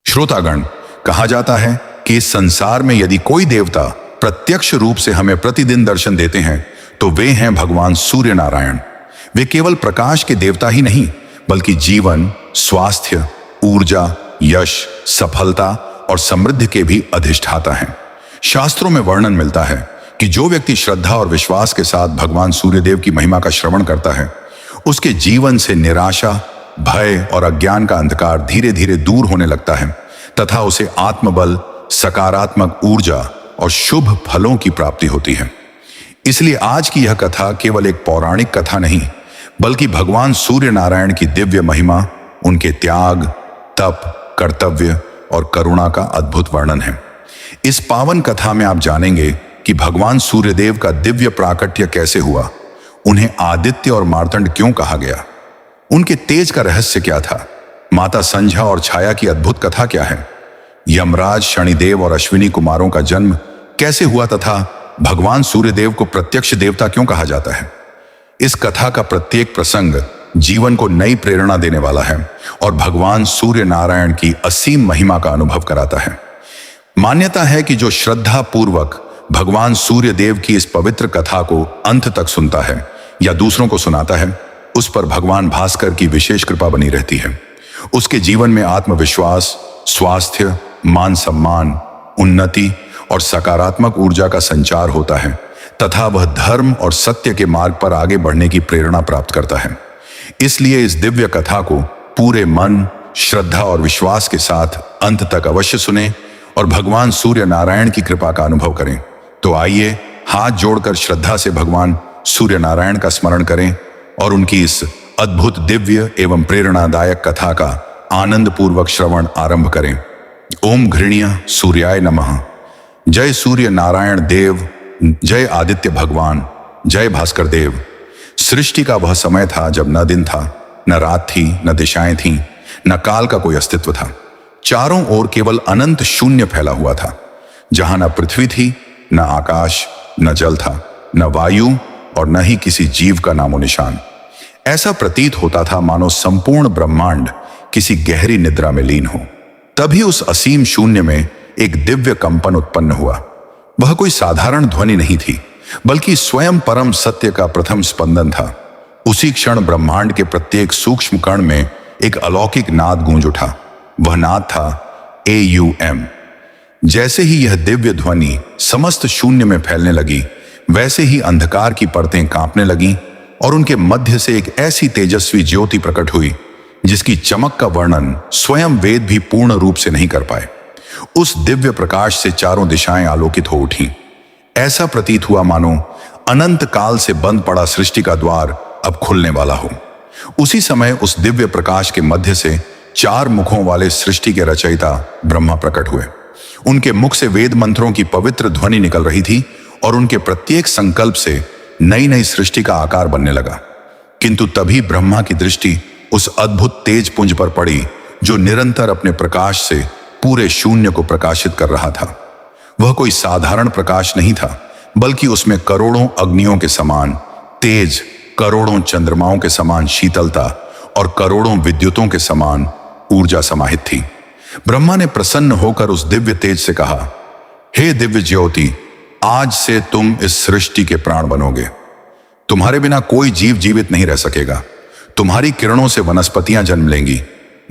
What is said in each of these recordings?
श्रोतागण, कहा जाता है कि इस संसार में यदि कोई देवता प्रत्यक्ष रूप से हमें प्रतिदिन दर्शन देते हैं तो वे हैं भगवान सूर्य नारायण। वे केवल प्रकाश के देवता ही नहीं बल्कि जीवन, स्वास्थ्य, ऊर्जा, यश, सफलता और समृद्धि के भी अधिष्ठाता हैं। शास्त्रों में वर्णन मिलता है कि जो व्यक्ति श्रद्धा और विश्वास के साथ भगवान सूर्यदेव की महिमा का श्रवण करता है, उसके जीवन से निराशा, भय और अज्ञान का अंधकार धीरे धीरे दूर होने लगता है तथा उसे आत्मबल, सकारात्मक ऊर्जा और शुभ फलों की प्राप्ति होती है। इसलिए आज की यह कथा केवल एक पौराणिक कथा नहीं बल्कि भगवान सूर्य नारायण की दिव्य महिमा, उनके त्याग, तप, कर्तव्य और करुणा का अद्भुत वर्णन है। इस पावन कथा में आप जानेंगे कि भगवान सूर्यदेव का दिव्य प्राकट्य कैसे हुआ, उन्हें आदित्य और मार्तंड क्यों कहा गया, उनके तेज का रहस्य क्या था, माता संध्या और छाया की अद्भुत कथा क्या है, यमराज, शनिदेव और अश्विनी कुमारों का जन्म कैसे हुआ तथा भगवान सूर्यदेव को प्रत्यक्ष देवता क्यों कहा जाता है। इस कथा का प्रत्येक प्रसंग जीवन को नई प्रेरणा देने वाला है और भगवान सूर्य नारायण की असीम महिमा का अनुभव कराता है। मान्यता है कि जो श्रद्धा पूर्वक भगवान सूर्यदेव की इस पवित्र कथा को अंत तक सुनता है या दूसरों को सुनाता है, उस पर भगवान भास्कर की विशेष कृपा बनी रहती है। उसके जीवन में आत्मविश्वास, स्वास्थ्य, मान सम्मान, उन्नति और सकारात्मक ऊर्जा का संचार होता है तथा वह धर्म और सत्य के मार्ग पर आगे बढ़ने की प्रेरणा प्राप्त करता है। इसलिए इस दिव्य कथा को पूरे मन, श्रद्धा और विश्वास के साथ अंत तक अवश्य सुने और भगवान सूर्य नारायण की कृपा का अनुभव करें। तो आइए हाथ जोड़कर श्रद्धा से भगवान सूर्य नारायण का स्मरण करें और उनकी इस अद्भुत, दिव्य एवं प्रेरणादायक कथा का आनंद पूर्वक श्रवण आरंभ करें। ओम घृणीय सूर्याय नमः। जय सूर्य नारायण देव, जय आदित्य भगवान, जय भास्कर देव। सृष्टि का वह समय था जब न दिन था, न रात थी, न दिशाएं थीं, न काल का कोई अस्तित्व था। चारों ओर केवल अनंत शून्य फैला हुआ था, जहां न पृथ्वी थी, न आकाश, न जल था, न वायु और न ही किसी जीव का नामो निशान। ऐसा प्रतीत होता था मानो संपूर्ण ब्रह्मांड किसी गहरी निद्रा में लीन हो। तभी उस असीम शून्य में एक दिव्य कंपन उत्पन्न हुआ। वह कोई साधारण ध्वनि नहीं थी बल्कि स्वयं परम सत्य का प्रथम स्पंदन था। उसी क्षण ब्रह्मांड के प्रत्येक सूक्ष्म कण में एक अलौकिक नाद गूंज उठा। वह नाद था AUM। जैसे ही यह दिव्य ध्वनि समस्त शून्य में फैलने लगी, वैसे ही अंधकार की परतें कांपने लगीं और उनके मध्य से एक ऐसी तेजस्वी ज्योति प्रकट हुई जिसकी चमक का वर्णन स्वयं वेद भी पूर्ण रूप से नहीं कर पाए। उस दिव्य प्रकाश से चारों दिशाएं आलोकित हो उठीं। ऐसा प्रतीत हुआ मानो अनंत काल से बंद पड़ा सृष्टि का द्वार अब खुलने वाला हो। उसी समय उस दिव्य प्रकाश के मध्य से 4 मुखों वाले सृष्टि के रचयिता ब्रह्मा प्रकट हुए। उनके मुख से वेद मंत्रों की पवित्र ध्वनि निकल रही थी और उनके प्रत्येक संकल्प से नई नई सृष्टि का आकार बनने लगा। किंतु तभी ब्रह्मा की दृष्टि उस अद्भुत तेज पुंज पर पड़ी जो निरंतर अपने प्रकाश से पूरे शून्य को प्रकाशित कर रहा था। वह कोई साधारण प्रकाश नहीं था बल्कि उसमें करोड़ों अग्नियों के समान तेज, करोड़ों चंद्रमाओं के समान शीतलता और करोड़ों विद्युतों के समान ऊर्जा समाहित थी। ब्रह्मा ने प्रसन्न होकर उस दिव्य तेज से कहा, हे दिव्य ज्योति, आज से तुम इस सृष्टि के प्राण बनोगे। तुम्हारे बिना कोई जीव जीवित नहीं रह सकेगा। तुम्हारी किरणों से वनस्पतियां जन्म लेंगी,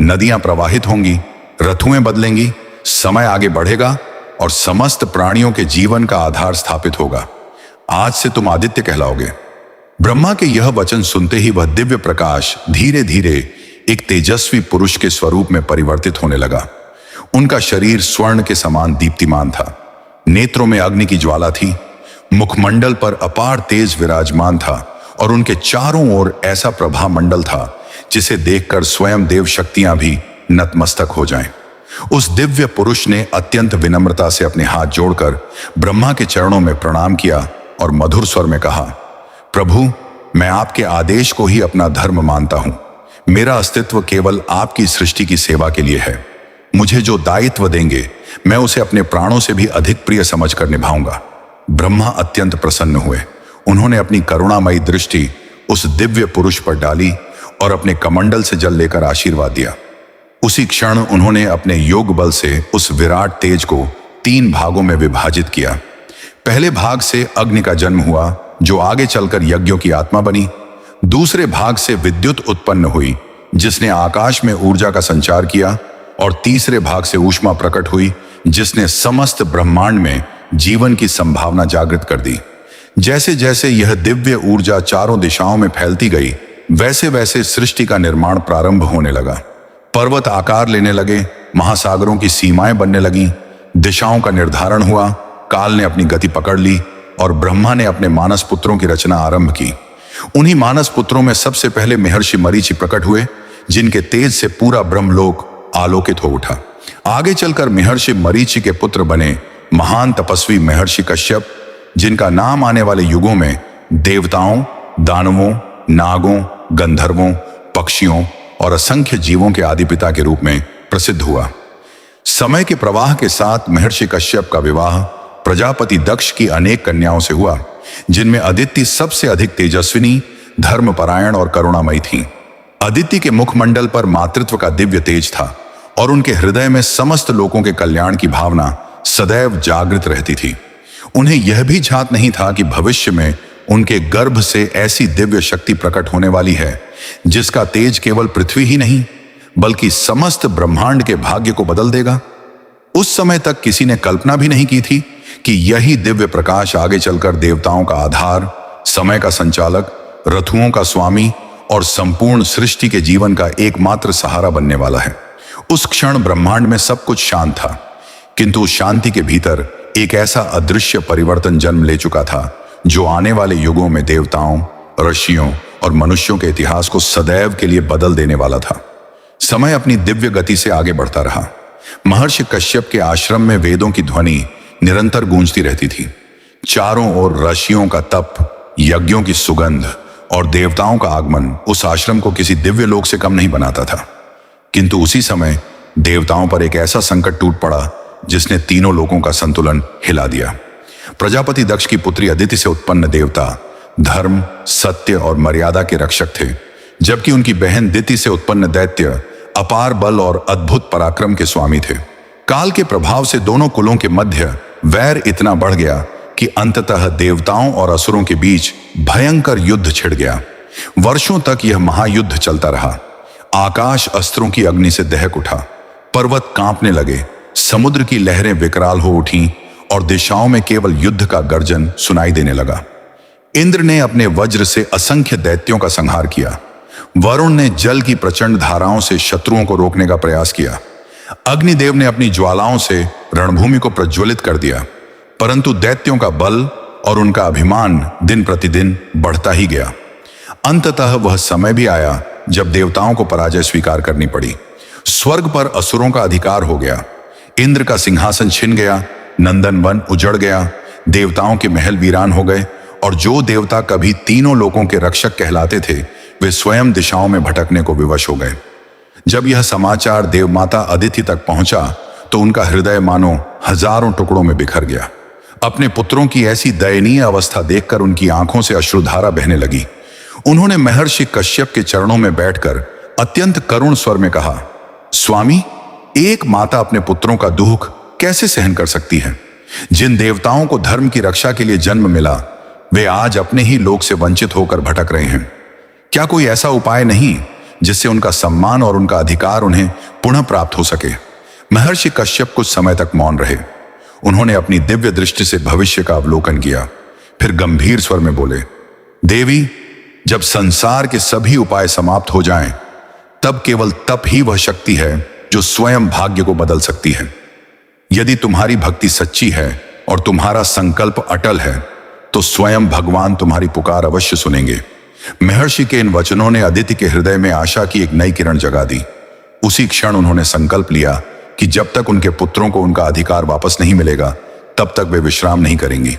नदियां प्रवाहित होंगी, ऋतुएं बदलेंगी, समय आगे बढ़ेगा और समस्त प्राणियों के जीवन का आधार स्थापित होगा। आज से तुम आदित्य कहलाओगे। ब्रह्मा के यह वचन सुनते ही वह दिव्य प्रकाश धीरे धीरे एक तेजस्वी पुरुष के स्वरूप में परिवर्तित होने लगा। उनका शरीर स्वर्ण के समान दीप्तिमान था, नेत्रों में अग्नि की ज्वाला थी, मुखमंडल पर अपार तेज विराजमान था और उनके चारों ओर ऐसा प्रभा मंडल था जिसे देखकर स्वयं देव शक्तियां भी नतमस्तक हो जाएं। उस दिव्य पुरुष ने अत्यंत विनम्रता से अपने हाथ जोड़कर ब्रह्मा के चरणों में प्रणाम किया और मधुर स्वर में कहा, प्रभु, मैं आपके आदेश को ही अपना धर्म मानता हूं। मेरा अस्तित्व केवल आपकी सृष्टि की सेवा के लिए है। मुझे जो दायित्व देंगे मैं उसे अपने प्राणों से भी अधिक प्रिय समझकर निभाऊंगा। ब्रह्मा अत्यंत प्रसन्न हुए। उन्होंने अपनी करुणामयी दृष्टि उस दिव्य पुरुष पर डाली और अपने कमंडल से जल लेकर आशीर्वाद दिया। उसी क्षण उन्होंने अपने योग बल से उस विराट तेज को 3 भागों में विभाजित किया। पहले भाग से अग्नि का जन्म हुआ, जो आगे चलकर यज्ञों की आत्मा बनी। दूसरे भाग से विद्युत उत्पन्न हुई, जिसने आकाश में ऊर्जा का संचार किया। और तीसरे भाग से ऊष्मा प्रकट हुई, जिसने समस्त ब्रह्मांड में जीवन की संभावना जागृत कर दी। जैसे जैसे यह दिव्य ऊर्जा चारों दिशाओं में फैलती गई, वैसे वैसे सृष्टि का निर्माण प्रारंभ होने लगा। पर्वत आकार लेने लगे, महासागरों की सीमाएं बनने लगीं, दिशाओं का निर्धारण हुआ, काल ने अपनी गति पकड़ ली और ब्रह्मा ने अपने मानस पुत्रों की रचना आरंभ की। उन्हीं मानस पुत्रों में सबसे पहले महर्षि मरीचि प्रकट हुए, जिनके तेज से पूरा ब्रह्मलोक आलोकित हो उठा। आगे चलकर महर्षि मरीचि के पुत्र बने महान तपस्वी महर्षि कश्यप, जिनका नाम आने वाले युगों में देवताओं, दानवों, नागों, गंधर्वों, पक्षियों और असंख्य जीवों के आदिपिता के रूप में प्रसिद्ध हुआ। समय के प्रवाह के साथ महर्षि कश्यप का विवाह प्रजापति दक्ष की अनेक कन्याओं से हुआ, जिनमें अदिति सबसे अधिक तेजस्विनी, धर्मपरायण और करुणामयी थीं। अदिति के मुखमंडल पर मातृत्व का दिव्य तेज था और उनके हृदय में समस्त लोगों के कल्याण की भावना सदैव जागृत रहती थी। उन्हें यह भी झात नहीं था कि भविष्य में उनके गर्भ से ऐसी दिव्य शक्ति प्रकट होने वाली है, जिसका तेज केवल पृथ्वी ही नहीं बल्कि समस्त ब्रह्मांड के भाग्य को बदल देगा। उस समय तक किसी ने कल्पना भी नहीं की थी कि यही दिव्य प्रकाश आगे चलकर देवताओं का आधार, समय का संचालक, रथुओं का स्वामी और संपूर्ण सृष्टि के जीवन का एकमात्र सहारा बनने वाला है। उस क्षण ब्रह्मांड में सब कुछ शांत था, किंतु उस शांति के भीतर एक ऐसा अदृश्य परिवर्तन जन्म ले चुका था, जो आने वाले युगों में देवताओं, ऋषियों और मनुष्यों के इतिहास को सदैव के लिए बदल देने वाला था। समय अपनी दिव्य गति से आगे बढ़ता रहा। महर्षि कश्यप के आश्रम में वेदों की ध्वनि निरंतर गूंजती रहती थी। चारों ओर ऋषियों का तप, यज्ञों की सुगंध और देवताओं का आगमन उस आश्रम को किसी दिव्य लोक से कम नहीं बनाता था। किंतु उसी समय देवताओं पर एक ऐसा संकट टूट पड़ा, जिसने तीनों लोकों का संतुलन हिला दिया। प्रजापति दक्ष की पुत्री अदिति से उत्पन्न देवता धर्म, सत्य और मर्यादा के रक्षक थे, जबकि उनकी बहन दिति से उत्पन्न दैत्य अपार बल और अद्भुत पराक्रम के स्वामी थे। काल के प्रभाव से दोनों कुलों के मध्य वैर इतना बढ़ गया कि अंततः देवताओं और असुरों के बीच भयंकर युद्ध छिड़ गया। वर्षों तक यह महायुद्ध चलता रहा। आकाश अस्त्रों की अग्नि से दहक उठा, पर्वत कांपने लगे, समुद्र की लहरें विकराल हो उठीं और दिशाओं में केवल युद्ध का गर्जन सुनाई देने लगा। इंद्र ने अपने वज्र से असंख्य दैत्यों का संहार किया। वरुण ने जल की प्रचंड धाराओं से शत्रुओं को रोकने का प्रयास किया। अग्निदेव ने अपनी ज्वालाओं से रणभूमि को प्रज्वलित कर दिया, परंतु दैत्यों का बल और उनका अभिमान दिन प्रतिदिन बढ़ता ही गया। अंततः वह समय भी आया जब देवताओं को पराजय स्वीकार करनी पड़ी। स्वर्ग पर असुरों का अधिकार हो गया, इंद्र का सिंहासन छिन गया, नंदन वन उजड़ गया, देवताओं के महल वीरान हो गए और जो देवता कभी तीनों लोकों के रक्षक कहलाते थे, वे स्वयं दिशाओं में भटकने को विवश हो गए। जब यह समाचार देवमाता अदिति तक पहुंचा तो उनका हृदय मानो हजारों टुकड़ों में बिखर गया। अपने पुत्रों की ऐसी दयनीय अवस्था देखकर उनकी आंखों से अश्रुधारा बहने लगी। उन्होंने महर्षि कश्यप के चरणों में बैठकर अत्यंत करुण स्वर में कहा, स्वामी, एक माता अपने पुत्रों का दुख कैसे सहन कर सकती है? जिन देवताओं को धर्म की रक्षा के लिए जन्म मिला, वे आज अपने ही लोक से वंचित होकर भटक रहे हैं। क्या कोई ऐसा उपाय नहीं जिससे उनका सम्मान और उनका अधिकार उन्हें पुनः प्राप्त हो सके? महर्षि कश्यप कुछ समय तक मौन रहे। उन्होंने अपनी दिव्य दृष्टि से भविष्य का अवलोकन किया, फिर गंभीर स्वर में बोले, देवी, जब संसार के सभी उपाय समाप्त हो जाएं, तब केवल तप ही वह शक्ति है जो स्वयं भाग्य को बदल सकती है। यदि तुम्हारी भक्ति सच्ची है और तुम्हारा संकल्प अटल है, तो स्वयं भगवान तुम्हारी पुकार अवश्य सुनेंगे। महर्षि के इन वचनों ने अदिति के हृदय में आशा की एक नई किरण जगा दी। उसी क्षण उन्होंने संकल्प लिया कि जब तक उनके पुत्रों को उनका अधिकार वापस नहीं मिलेगा, तब तक वे विश्राम नहीं करेंगी।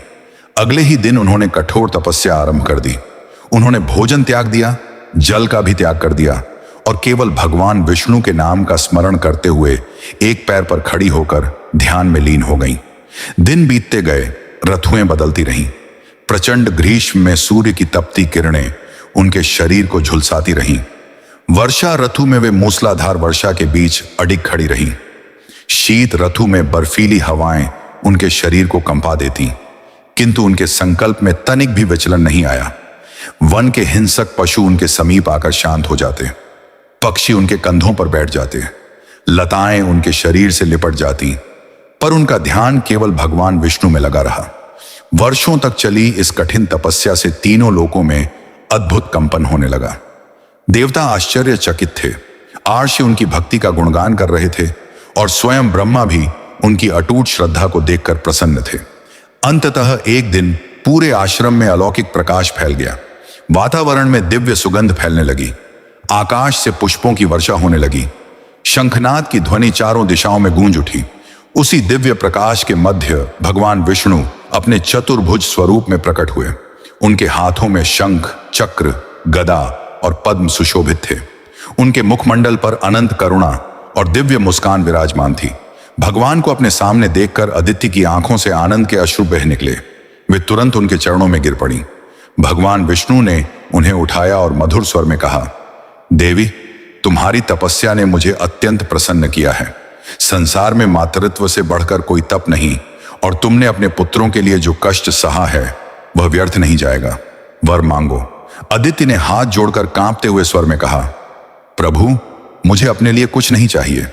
अगले ही दिन उन्होंने कठोर तपस्या आरंभ कर दी। उन्होंने भोजन त्याग दिया, जल का भी त्याग कर दिया और केवल भगवान विष्णु के नाम का स्मरण करते हुए एक पैर पर खड़ी होकर ध्यान में लीन हो गईं। दिन बीतते गए, ऋतुएं बदलती रहीं। प्रचंड ग्रीष्म में सूर्य की तपती किरणें उनके शरीर को झुलसाती रहीं। वर्षा ऋतु में वे मूसलाधार वर्षा के बीच अडिग खड़ी रहीं। शीत ऋतु में बर्फीली हवाएं उनके शरीर को कंपा देती, किंतु उनके संकल्प में तनिक भी विचलन नहीं आया। वन के हिंसक पशु उनके समीप आकर शांत हो जाते, पक्षी उनके कंधों पर बैठ जाते, लताएं उनके शरीर से लिपट जाती, पर उनका ध्यान केवल भगवान विष्णु में लगा रहा। वर्षों तक चली इस कठिन तपस्या से तीनों लोकों में अद्भुत कंपन होने लगा। देवता आश्चर्यचकित थे, आर्षि उनकी भक्ति का गुणगान कर रहे थे और स्वयं ब्रह्मा भी उनकी अटूट श्रद्धा को देखकर प्रसन्न थे। अंततः एक दिन पूरे आश्रम में अलौकिक प्रकाश फैल गया। वातावरण में दिव्य सुगंध फैलने लगी, आकाश से पुष्पों की वर्षा होने लगी, शंखनाद की ध्वनि चारों दिशाओं में गूंज उठी। उसी दिव्य प्रकाश के मध्य भगवान विष्णु अपने चतुर्भुज स्वरूप में प्रकट हुए। उनके हाथों में शंख, चक्र, गदा और पद्म सुशोभित थे। उनके मुखमंडल पर अनंत करुणा और दिव्य मुस्कान विराजमान थी। भगवान को अपने सामने देखकर अदिति की आंखों से आनंद के अश्रु बह निकले। वे तुरंत उनके चरणों में गिर पड़ी। भगवान विष्णु ने उन्हें उठाया और मधुर स्वर में कहा, देवी, तुम्हारी तपस्या ने मुझे अत्यंत प्रसन्न किया है। संसार में मातृत्व से बढ़कर कोई तप नहीं, और तुमने अपने पुत्रों के लिए जो कष्ट सहा है वह व्यर्थ नहीं जाएगा। वर मांगो। अदिति ने हाथ जोड़कर कांपते हुए स्वर में कहा, प्रभु, मुझे अपने लिए कुछ नहीं चाहिए।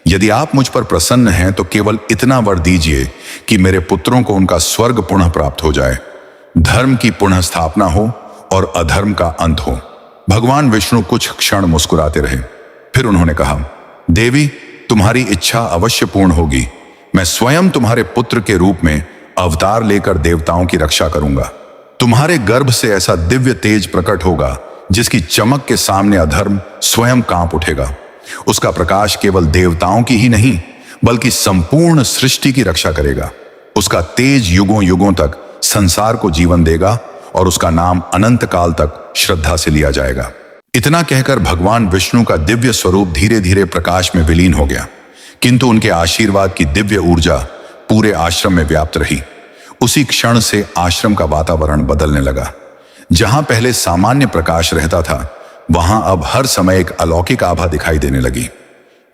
यदि आप मुझ पर प्रसन्न हैं तो केवल इतना वर दीजिए कि मेरे पुत्रों को उनका स्वर्ग पुनः प्राप्त हो जाए, धर्म की पुनः स्थापना हो और अधर्म का अंत हो। भगवान विष्णु कुछ क्षण मुस्कुराते रहे, फिर उन्होंने कहा, देवी, तुम्हारी इच्छा अवश्य पूर्ण होगी। मैं स्वयं तुम्हारे पुत्र के रूप में अवतार लेकर देवताओं की रक्षा करूंगा। तुम्हारे गर्भ से ऐसा दिव्य तेज प्रकट होगा जिसकी चमक के सामने अधर्म स्वयं कांप उठेगा। उसका प्रकाश केवल देवताओं की ही नहीं बल्कि संपूर्ण सृष्टि की रक्षा करेगा। उसका तेज युगों युगों तक संसार को जीवन देगा और उसका नाम अनंत काल तक श्रद्धा से लिया जाएगा। इतना कहकर भगवान विष्णु का दिव्य स्वरूप धीरे धीरे प्रकाश में विलीन हो गया, किंतु उनके आशीर्वाद की दिव्य ऊर्जा पूरे आश्रम में व्याप्त रही। उसी क्षण से आश्रम का वातावरण बदलने लगा। जहां पहले सामान्य प्रकाश रहता था, वहां अब हर समय एक अलौकिक आभा दिखाई देने लगी।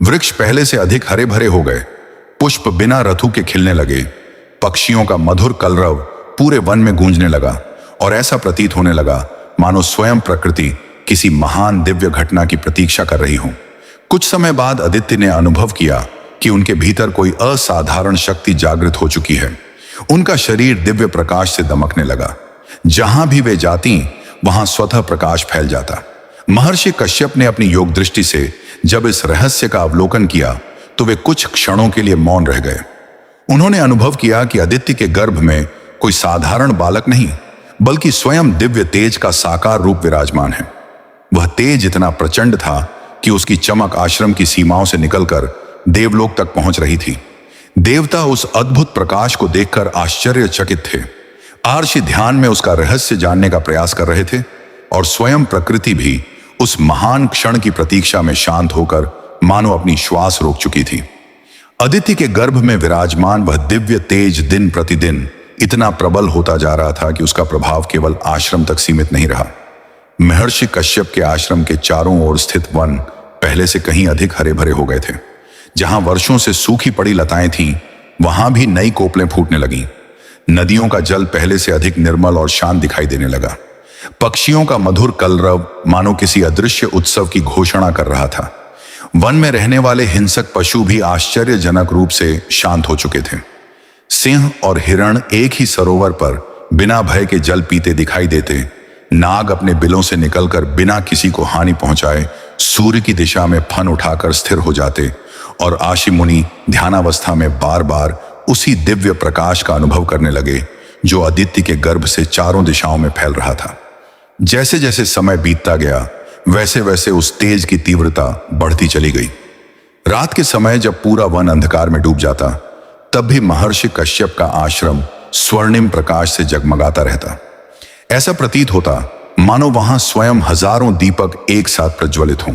वृक्ष पहले से अधिक हरे भरे हो गए, पुष्प बिना ऋतु के खिलने लगे, पक्षियों का मधुर कलरव पूरे वन में गूंजने लगा और ऐसा प्रतीत होने लगा मानो स्वयं प्रकृति किसी महान दिव्य घटना की प्रतीक्षा कर रही हो। कुछ समय बाद आदित्य ने अनुभव किया कि उनके भीतर कोई असाधारण शक्ति जागृत हो चुकी है। उनका शरीर दिव्य प्रकाश से दमकने लगा। जहां भी वे जाती वहां स्वतः प्रकाश फैल जाता। महर्षि कश्यप ने अपनी योग दृष्टि से जब इस रहस्य का अवलोकन किया तो वे कुछ क्षणों के लिए मौन रह गए। उन्होंने अनुभव किया कि आदित्य के गर्भ में कोई साधारण बालक नहीं बल्कि स्वयं दिव्य तेज का साकार रूप विराजमान है। वह तेज इतना प्रचंड था कि उसकी चमक आश्रम की सीमाओं से निकलकर देवलोक तक पहुंच रही थी। देवता उस अद्भुत प्रकाश को देखकर आश्चर्यचकित थे। आर्षि ध्यान में उसका रहस्य जानने का प्रयास कर रहे थे और स्वयं प्रकृति भी उस महान क्षण की प्रतीक्षा में शांत होकर मानो अपनी श्वास रोक चुकी थी। अदिति के गर्भ में विराजमान वह दिव्य तेज दिन प्रतिदिन इतना प्रबल होता जा रहा था कि उसका प्रभाव केवल आश्रम तक सीमित नहीं रहा। महर्षि कश्यप के आश्रम के चारों ओर स्थित वन पहले से कहीं अधिक हरे भरे हो गए थे। जहां वर्षों से सूखी पड़ी लताएं थीं, वहां भी नई कोपलें फूटने लगीं। नदियों का जल पहले से अधिक निर्मल और शांत दिखाई देने लगा। पक्षियों का मधुर कलरव मानो किसी अदृश्य उत्सव की घोषणा कर रहा था। वन में रहने वाले हिंसक पशु भी आश्चर्यजनक रूप से शांत हो चुके थे। सिंह और हिरण एक ही सरोवर पर बिना भय के जल पीते दिखाई देते। नाग अपने बिलों से निकलकर बिना किसी को हानि पहुंचाए सूर्य की दिशा में फन उठाकर स्थिर हो जाते और आशी मुनि ध्यानावस्था में बार बार उसी दिव्य प्रकाश का अनुभव करने लगे जो आदित्य के गर्भ से चारों दिशाओं में फैल रहा था। जैसे जैसे समय बीतता गया वैसे वैसे उस तेज की तीव्रता बढ़ती चली गई। रात के समय जब पूरा वन अंधकार में डूब जाता, तब भी महर्षि कश्यप का आश्रम स्वर्णिम प्रकाश से जगमगाता रहता। ऐसा प्रतीत होता मानो वहां स्वयं हजारों दीपक एक साथ प्रज्वलित हों।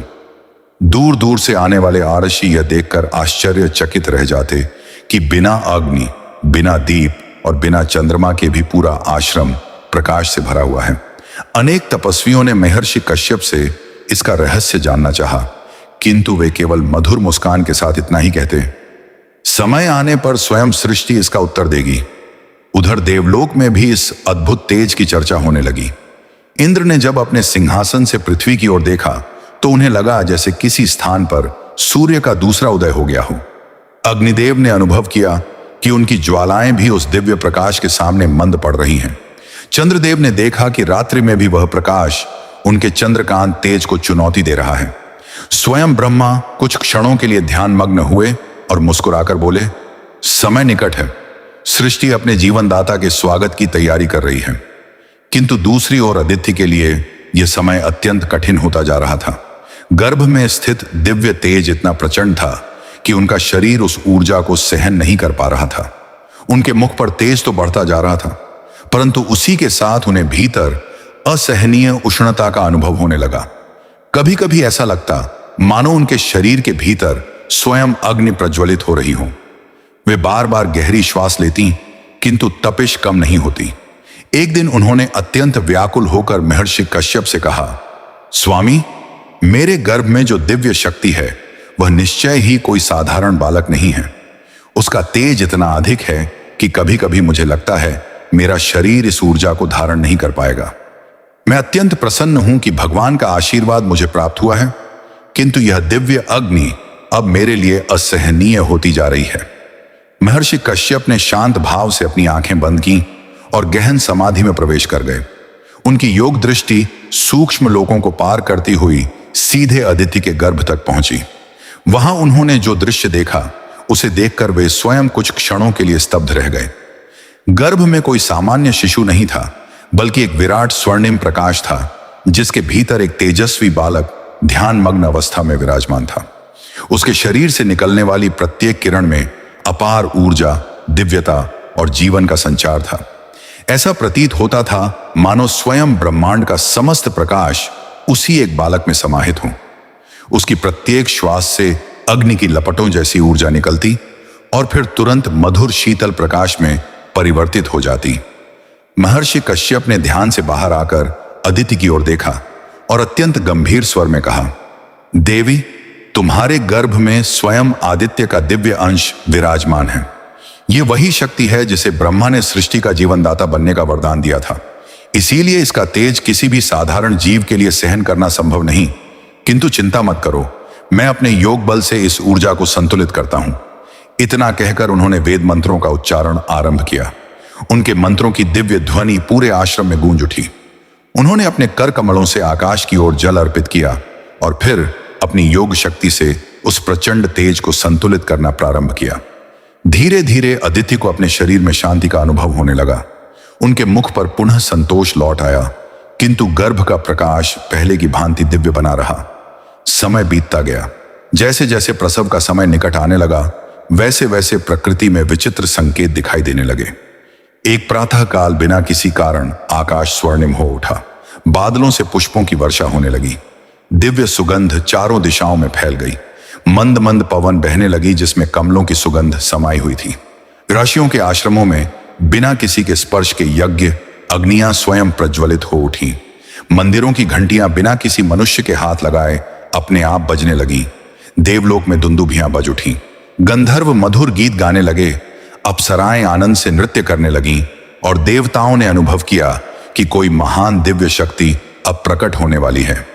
दूर दूर से आने वाले आरषि यह देखकर आश्चर्यचकित रह जाते कि बिना अग्नि, बिना दीप और बिना चंद्रमा के भी पूरा आश्रम प्रकाश से भरा हुआ है। अनेक तपस्वियों ने महर्षि कश्यप से इसका रहस्य जानना चाहा, किंतु वे केवल मधुर मुस्कान के साथ इतना ही कहते, समय आने पर स्वयं सृष्टि इसका उत्तर देगी। उधर देवलोक में भी इस अद्भुत तेज की चर्चा होने लगी। इंद्र ने जब अपने सिंहासन से पृथ्वी की ओर देखा तो उन्हें लगा जैसे किसी स्थान पर सूर्य का दूसरा उदय हो गया हो। अग्निदेव ने अनुभव किया कि उनकी ज्वालाएं भी उस दिव्य प्रकाश के सामने मंद पड़ रही हैं। चंद्रदेव ने देखा कि रात्रि में भी वह प्रकाश उनके चंद्रकांत तेज को चुनौती दे रहा है। स्वयं ब्रह्मा कुछ क्षणों के लिए ध्यान मग्न हुए और मुस्कुराकर बोले, समय निकट है, सृष्टि अपने जीवनदाता के स्वागत की तैयारी कर रही है। किंतु दूसरी ओर आदित्य के लिए यह समय अत्यंत कठिन होता जा रहा था। गर्भ में स्थित दिव्य तेज इतना प्रचंड था कि उनका शरीर उस ऊर्जा को सहन नहीं कर पा रहा था। उनके मुख पर तेज तो बढ़ता जा रहा था, परंतु उसी के साथ उन्हें भीतर असहनीय उष्णता का अनुभव होने लगा। कभी कभी ऐसा लगता मानो उनके शरीर के भीतर स्वयं अग्नि प्रज्वलित हो रही हो। वे बार बार गहरी श्वास लेती, किंतु तपिश कम नहीं होती। एक दिन उन्होंने अत्यंत व्याकुल होकर महर्षि कश्यप से कहा, स्वामी, मेरे गर्भ में जो दिव्य शक्ति है वह निश्चय ही कोई साधारण बालक नहीं है। उसका तेज इतना अधिक है कि कभी कभी मुझे लगता है मेरा शरीर इस ऊर्जा को धारण नहीं कर पाएगा। मैं अत्यंत प्रसन्न हूं कि भगवान का आशीर्वाद मुझे प्राप्त हुआ है, किंतु यह दिव्य अग्नि अब मेरे लिए असहनीय होती जा रही है। महर्षि कश्यप ने शांत भाव से अपनी आंखें बंद की और गहन समाधि में प्रवेश कर गए। उनकी योग दृष्टि सूक्ष्म लोकों को पार करती हुई सीधे अदिति के गर्भ तक पहुंची। वहां उन्होंने जो दृश्य देखा उसे देखकर वे स्वयं कुछ क्षणों के लिए स्तब्ध रह गए। गर्भ में कोई सामान्य शिशु नहीं था, बल्कि एक विराट स्वर्णिम प्रकाश था, जिसके भीतर एक तेजस्वी बालक ध्यान मग्न अवस्था में विराजमान था। उसके शरीर से निकलने वाली प्रत्येक किरण में अपार ऊर्जा, दिव्यता और जीवन का संचार था। ऐसा प्रतीत होता था मानो स्वयं ब्रह्मांड का समस्त प्रकाश उसी एक बालक में समाहित हो। उसकी प्रत्येक श्वास से अग्नि की लपटों जैसी ऊर्जा निकलती और फिर तुरंत मधुर शीतल प्रकाश में परिवर्तित हो जाती। महर्षि कश्यप ने ध्यान से बाहर आकर अदिति की ओर देखा और अत्यंत गंभीर स्वर में कहा, देवी, तुम्हारे गर्भ में स्वयं आदित्य का दिव्य अंश विराजमान है। यह वही शक्ति है जिसे ब्रह्मा ने सृष्टि का जीवनदाता बनने का वरदान दिया था। इसीलिए इसका तेज किसी भी साधारण जीव के लिए सहन करना संभव नहीं। किंतु चिंता मत करो, मैं अपने योग बल से इस ऊर्जा को संतुलित करता हूं। इतना कहकर उन्होंने वेद मंत्रों का उच्चारण आरंभ किया। उनके मंत्रों की दिव्य ध्वनि पूरे आश्रम में गूंज उठी। उन्होंने अपने कर कमलों से आकाश की ओर जल अर्पित किया और फिर अपनी योग शक्ति से उस प्रचंड तेज को संतुलित करना प्रारंभ किया। धीरे धीरे अदिति को अपने शरीर में शांति का अनुभव होने लगा। उनके मुख पर पुनः संतोष लौट आया, किंतु गर्भ का प्रकाश पहले की भांति दिव्य बना रहा। समय बीतता गया। जैसे जैसे प्रसव का समय निकट आने लगा, वैसे वैसे प्रकृति में विचित्र संकेत दिखाई देने लगे। एक प्रातः काल बिना किसी कारण आकाश स्वर्णिम हो उठा। बादलों से पुष्पों की वर्षा होने लगी। दिव्य सुगंध चारों दिशाओं में फैल गई। मंद मंद पवन बहने लगी, जिसमें कमलों की सुगंध समाई हुई थी। ऋषियों के आश्रमों में बिना किसी के स्पर्श के यज्ञ अग्नियां स्वयं प्रज्वलित हो उठी। मंदिरों की घंटियां बिना किसी मनुष्य के हाथ लगाए अपने आप बजने लगी। देवलोक में दुंदुभियां बज उठी। गंधर्व मधुर गीत गाने लगे। अप्सराएं आनंद से नृत्य करने लगीं और देवताओं ने अनुभव किया कि कोई महान दिव्य शक्ति अब प्रकट होने वाली है।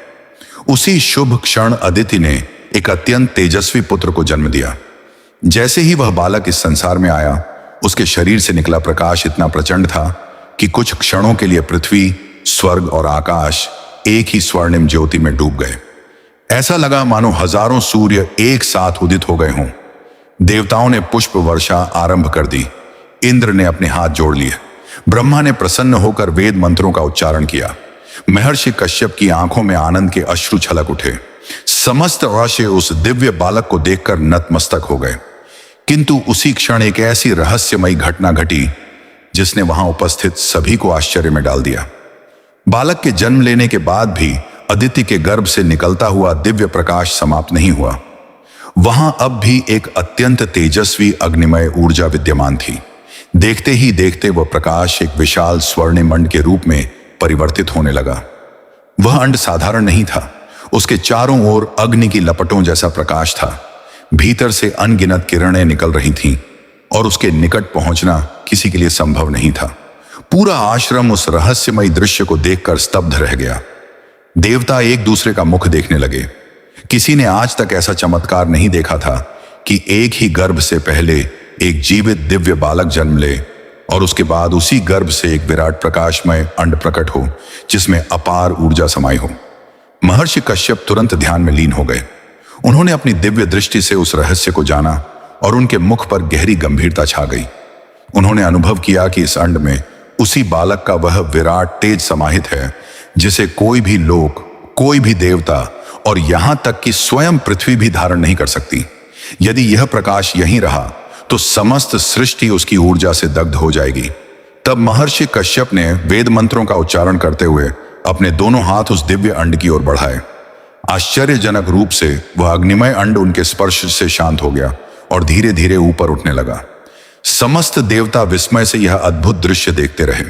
उसी शुभ क्षण अदिति ने एक अत्यंत तेजस्वी पुत्र को जन्म दिया। जैसे ही वह बालक इस संसार में आया, उसके शरीर से निकला प्रकाश इतना प्रचंड था कि कुछ क्षणों के लिए पृथ्वी, स्वर्ग और आकाश एक ही स्वर्णिम ज्योति में डूब गए। ऐसा लगा मानो हजारों सूर्य एक साथ उदित हो गए हों। देवताओं ने पुष्प वर्षा आरंभ कर दी। इंद्र ने अपने हाथ जोड़ लिए। ब्रह्मा ने प्रसन्न होकर वेद मंत्रों का उच्चारण किया। महर्षि कश्यप की आंखों में आनंद के अश्रु छलक उठे। समस्त ऋषि उस दिव्य बालक को देखकर नतमस्तक हो गए। किंतु उसी क्षण एक ऐसी रहस्यमयी घटना घटी जिसने वहां उपस्थित सभी को आश्चर्य में डाल दिया। बालक के जन्म लेने के बाद भी अदिति के गर्भ से निकलता हुआ दिव्य प्रकाश समाप्त नहीं हुआ। वहां अब भी एक अत्यंत तेजस्वी अग्निमय ऊर्जा विद्यमान थी। देखते ही देखते वह प्रकाश एक विशाल स्वर्णिम अंड के रूप में परिवर्तित होने लगा। वह अंड साधारण नहीं था। उसके चारों ओर अग्नि की लपटों जैसा प्रकाश था। भीतर से अनगिनत किरणें निकल रही थीं और उसके निकट पहुंचना किसी के लिए संभव नहीं था। पूरा आश्रम उस रहस्यमयी दृश्य को देखकर स्तब्ध रह गया। देवता एक दूसरे का मुख देखने लगे। किसी ने आज तक ऐसा चमत्कार नहीं देखा था कि एक ही गर्भ से पहले एक जीवित दिव्य बालक जन्म ले और उसके बाद उसी गर्भ से एक विराट प्रकाशमय अंड प्रकट हो जिसमें अपार ऊर्जा समाई हो। महर्षि कश्यप तुरंत ध्यान में लीन हो गए। उन्होंने अपनी दिव्य दृष्टि से उस रहस्य को जाना और उनके मुख पर गहरी गंभीरता छा गई। उन्होंने अनुभव किया कि इस अंड में उसी बालक का वह विराट तेज समाहित है जिसे कोई भी लोक, कोई भी देवता और यहां तक कि स्वयं पृथ्वी भी धारण नहीं कर सकती। यदि यह प्रकाश यहीं रहा तो समस्त सृष्टि उसकी ऊर्जा से दग्ध हो जाएगी। तब महर्षि कश्यप ने वेद मंत्रों का उच्चारण करते हुए अपने दोनों हाथ उस दिव्य अंड की ओर बढ़ाए। आश्चर्यजनक रूप से वह अग्निमय अंड उनके स्पर्श से शांत हो गया और धीरे धीरे ऊपर उठने लगा। समस्त देवता विस्मय से यह अद्भुत दृश्य देखते रहे।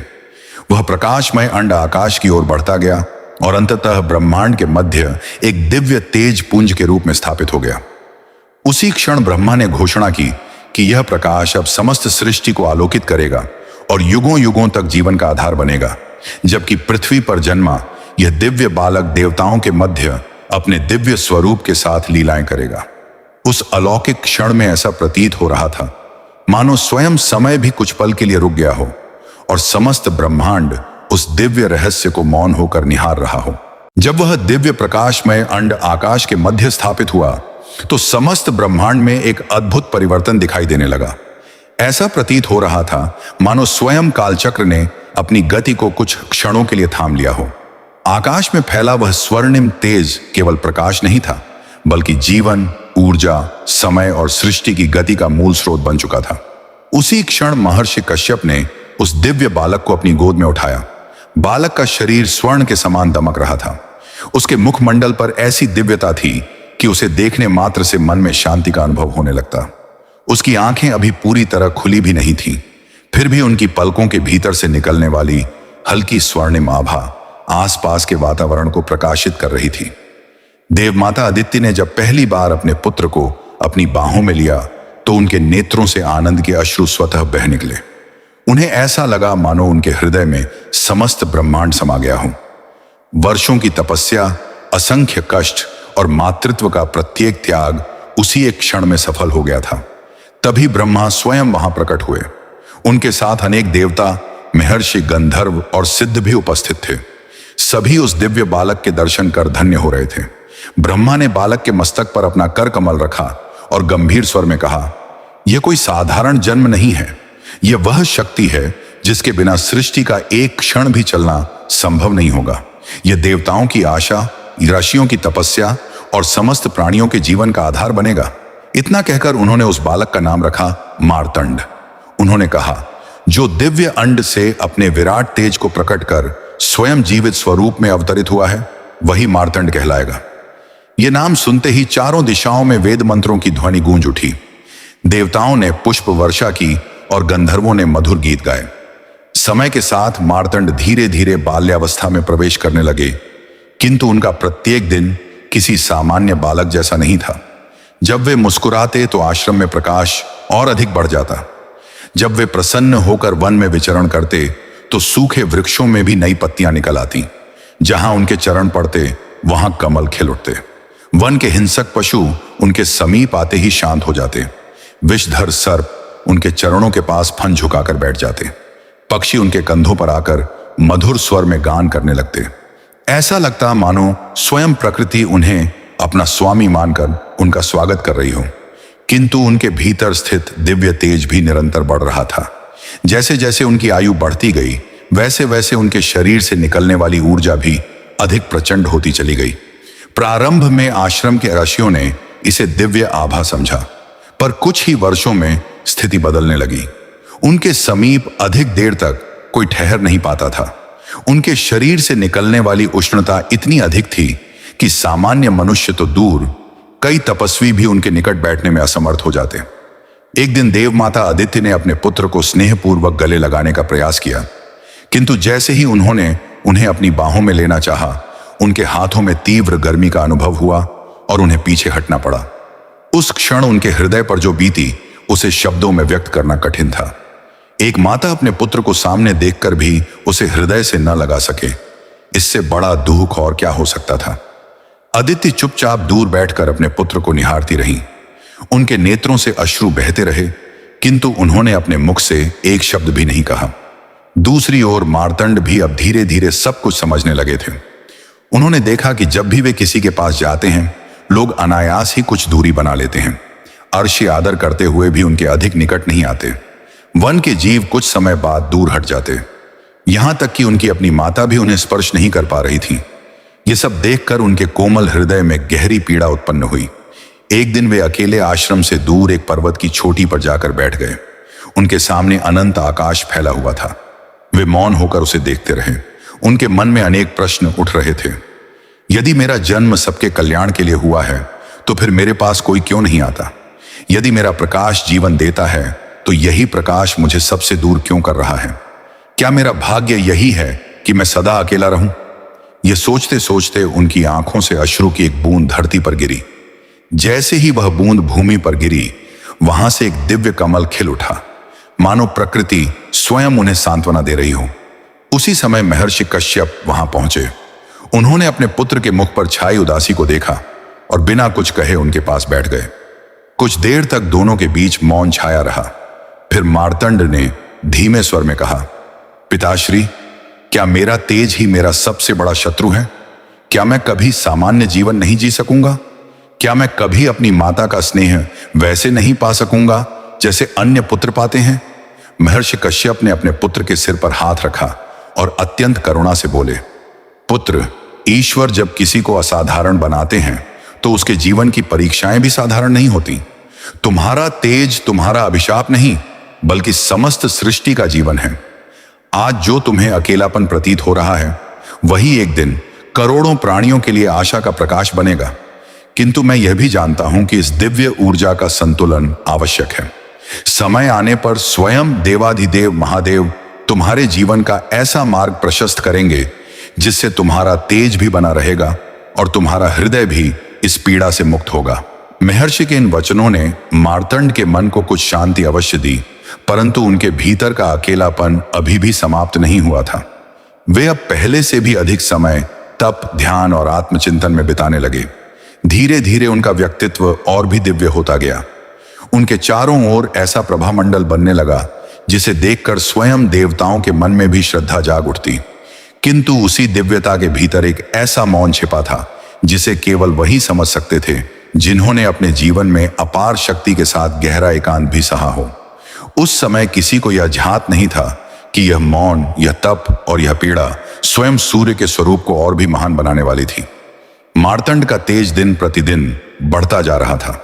वह प्रकाशमय अंड आकाश की ओर बढ़ता गया और अंततः ब्रह्मांड के मध्य एक दिव्य तेज पुंज के रूप में स्थापित हो गया। उसी क्षण ब्रह्मा ने घोषणा की कि यह प्रकाश अब समस्त सृष्टि को आलोकित करेगा और युगों युगों तक जीवन का आधार बनेगा। जबकि पृथ्वी पर जन्मा यह दिव्य बालक देवताओं के मध्य अपने दिव्य स्वरूप के साथ लीलाएं करेगा। उस अलौकिक क्षण में ऐसा प्रतीत हो रहा था मानो स्वयं समय भी कुछ पल के लिए रुक गया हो और समस्त ब्रह्मांड उस दिव्य रहस्य को मौन होकर निहार रहा हो। जब वह दिव्य प्रकाशमय अंड आकाश के मध्य स्थापित हुआ तो समस्त ब्रह्मांड में एक अद्भुत परिवर्तन दिखाई देने लगा। ऐसा प्रतीत हो रहा था मानो स्वयं कालचक्र ने अपनी गति को कुछ क्षणों के लिए थाम लिया हो। आकाश में फैला वह स्वर्णिम तेज केवल प्रकाश नहीं था बल्कि जीवन, ऊर्जा, समय और सृष्टि की गति का मूल स्रोत बन चुका था। उसी क्षण महर्षि कश्यप ने उस दिव्य बालक को अपनी गोद में उठाया। बालक का शरीर स्वर्ण के समान दमक रहा था। उसके मुखमंडल पर ऐसी दिव्यता थी कि उसे देखने मात्र से मन में शांति का अनुभव होने लगता। उसकी आंखें अभी पूरी तरह खुली भी नहीं थीं, फिर भी उनकी पलकों के भीतर से निकलने वाली हल्की स्वर्णिम आभा आसपास के वातावरण को प्रकाशित कर रही थी। देवमाता अदिति ने जब पहली बार अपने पुत्र को अपनी बाहों में लिया तो उनके नेत्रों से आनंद के अश्रु स्वतः बह निकले। उन्हें ऐसा लगा मानो उनके हृदय में समस्त ब्रह्मांड समा गया हो। वर्षों की तपस्या, असंख्य कष्ट और मातृत्व का प्रत्येक त्याग उसी एक क्षण में सफल हो गया था। तभी ब्रह्मा स्वयं वहां प्रकट हुए। उनके साथ अनेक देवता, महर्षि, गंधर्व और सिद्ध भी उपस्थित थे। सभी उस दिव्य बालक के दर्शन कर धन्य हो रहे थे। ब्रह्मा ने बालक के मस्तक पर अपना कर कमल रखा और गंभीर स्वर में कहा, यह कोई साधारण जन्म नहीं है, यह वह शक्ति है जिसके बिना सृष्टि का एक क्षण भी चलना संभव नहीं होगा। यह देवताओं की आशा, ऋषियों की तपस्या और समस्त प्राणियों के जीवन का आधार बनेगा। इतना कहकर उन्होंने उस बालक का नाम रखा मार्तंड। उन्होंने कहा, जो दिव्य अंड से अपने विराट तेज को प्रकट कर स्वयं जीवित स्वरूप में अवतरित हुआ है वही मार्तंड कहलाएगा। यह नाम सुनते ही चारों दिशाओं में वेद मंत्रों की ध्वनि गूंज उठी। देवताओं ने पुष्प वर्षा की और गंधर्वों ने मधुर गीत गाए। समय के साथ मार्तंड धीरे धीरे बाल्यावस्था में प्रवेश करने लगे, किंतु उनका प्रत्येक दिन किसी सामान्य बालक जैसा नहीं था। जब वे मुस्कुराते तो आश्रम में प्रकाश और अधिक बढ़ जाता। जब वे प्रसन्न होकर वन में विचरण करते तो सूखे वृक्षों में भी नई पत्तियां निकल आती। जहां उनके चरण पड़ते वहां कमल खिल उठते। वन के हिंसक पशु उनके समीप आते ही शांत हो जाते। विषधर सर्प उनके चरणों के पास फन झुकाकर बैठ जाते। पक्षी उनके कंधों पर आकर मधुर स्वर में गान करने लगते। ऐसा लगता मानो स्वयं प्रकृति उन्हें अपना स्वामी मानकर उनका स्वागत कर रही हो। किंतु उनके भीतर स्थित दिव्य तेज भी निरंतर बढ़ रहा था। जैसे जैसे उनकी आयु बढ़ती गई वैसे वैसे उनके शरीर से निकलने वाली ऊर्जा भी अधिक प्रचंड होती चली गई। प्रारंभ में आश्रम के ऋषियों ने इसे दिव्य आभा समझा, पर कुछ ही वर्षों में स्थिति बदलने लगी। उनके समीप अधिक देर तक कोई ठहर नहीं पाता था। उनके शरीर से निकलने वाली उष्णता इतनी अधिक थी कि सामान्य मनुष्य तो दूर, कई तपस्वी भी उनके निकट बैठने में असमर्थ हो जाते। एक दिन देव माता अदिति ने अपने पुत्र को स्नेहपूर्वक गले लगाने का प्रयास किया, किंतु जैसे ही उन्होंने उन्हें अपनी बाहों में लेना चाहा, उनके हाथों में तीव्र गर्मी का अनुभव हुआ और उन्हें पीछे हटना पड़ा। उस क्षण उनके हृदय पर जो बीती उसे शब्दों में व्यक्त करना कठिन था। एक माता अपने पुत्र को सामने देखकर भी उसे हृदय से न लगा सके, इससे बड़ा दुख और क्या हो सकता था। अदिति चुपचाप दूर बैठकर अपने पुत्र को निहारती रही। उनके नेत्रों से अश्रु बहते रहे, किंतु उन्होंने अपने मुख से एक शब्द भी नहीं कहा। दूसरी ओर मार्तंड भी अब धीरे धीरे सब कुछ समझने लगे थे। उन्होंने देखा कि जब भी वे किसी के पास जाते हैं, लोग अनायास ही कुछ दूरी बना लेते हैं। अर्शी आदर करते हुए भी उनके अधिक निकट नहीं आते। वन के जीव कुछ समय बाद दूर हट जाते, यहां तक कि उनकी अपनी माता भी उन्हें स्पर्श नहीं कर पा रही थी। ये सब देखकर उनके कोमल हृदय में गहरी पीड़ा उत्पन्न हुई। एक दिन वे अकेले आश्रम से दूर एक पर्वत की चोटी पर जाकर बैठ गए। उनके सामने अनंत आकाश फैला हुआ था। वे मौन होकर उसे देखते रहे। उनके मन में अनेक प्रश्न उठ रहे थे। यदि मेरा जन्म सबके कल्याण के लिए हुआ है, तो फिर मेरे पास कोई क्यों नहीं आता? यदि मेरा प्रकाश जीवन देता है, तो यही प्रकाश मुझे सबसे दूर क्यों कर रहा है? क्या मेरा भाग्य यही है कि मैं सदा अकेला रहूं? यह सोचते सोचते उनकी आंखों से अश्रु की एक बूंद धरती पर गिरी। जैसे ही वह बूंद भूमि पर गिरी, वहां से एक दिव्य कमल खिल उठा, मानो प्रकृति स्वयं उन्हें सांत्वना दे रही हो। उसी समय महर्षि कश्यप वहां पहुंचे। उन्होंने अपने पुत्र के मुख पर छाई उदासी को देखा और बिना कुछ कहे उनके पास बैठ गए। कुछ देर तक दोनों के बीच मौन छाया रहा। फिर मार्तंड ने धीमे स्वर में कहा, पिताश्री, क्या मेरा तेज ही मेरा सबसे बड़ा शत्रु है? क्या मैं कभी सामान्य जीवन नहीं जी सकूंगा? क्या मैं कभी अपनी माता का स्नेह वैसे नहीं पा सकूंगा जैसे अन्य पुत्र पाते हैं? महर्षि कश्यप ने अपने पुत्र के सिर पर हाथ रखा और अत्यंत करुणा से बोले, पुत्र, ईश्वर जब किसी को असाधारण बनाते हैं तो उसके जीवन की परीक्षाएं भी साधारण नहीं होती। तुम्हारा तेज तुम्हारा अभिशाप नहीं, बल्कि समस्त सृष्टि का जीवन है। आज जो तुम्हें अकेलापन प्रतीत हो रहा है, वही एक दिन करोड़ों प्राणियों के लिए आशा का प्रकाश बनेगा। किंतु मैं यह भी जानता हूं कि इस दिव्य ऊर्जा का संतुलन आवश्यक है। समय आने पर स्वयं देवाधिदेव महादेव तुम्हारे जीवन का ऐसा मार्ग प्रशस्त करेंगे जिससे तुम्हारा तेज भी बना रहेगा और तुम्हारा हृदय भी इस पीड़ा से मुक्त होगा। महर्षि के इन वचनों ने मार्तंड के मन को कुछ शांति अवश्य दी, परंतु उनके भीतर का अकेलापन अभी भी समाप्त नहीं हुआ था। वे अब पहले से भी अधिक समय तप, ध्यान और आत्मचिंतन में बिताने लगे। धीरे धीरे उनका व्यक्तित्व और भी दिव्य होता गया। उनके चारों ओर ऐसा प्रभामंडल बनने लगा जिसे देखकर स्वयं देवताओं के मन में भी श्रद्धा जाग उठती। किंतु उसी दिव्यता के भीतर एक ऐसा मौन छिपा था जिसे केवल वही समझ सकते थे जिन्होंने अपने जीवन में अपार शक्ति के साथ गहरा एकांत भी सहा हो। उस समय किसी को यह झात नहीं था कि यह मौन, यह तप और यह पीड़ा स्वयं सूर्य के स्वरूप को और भी महान बनाने वाली थी। मार्तंड का तेज दिन प्रतिदिन बढ़ता जा रहा था।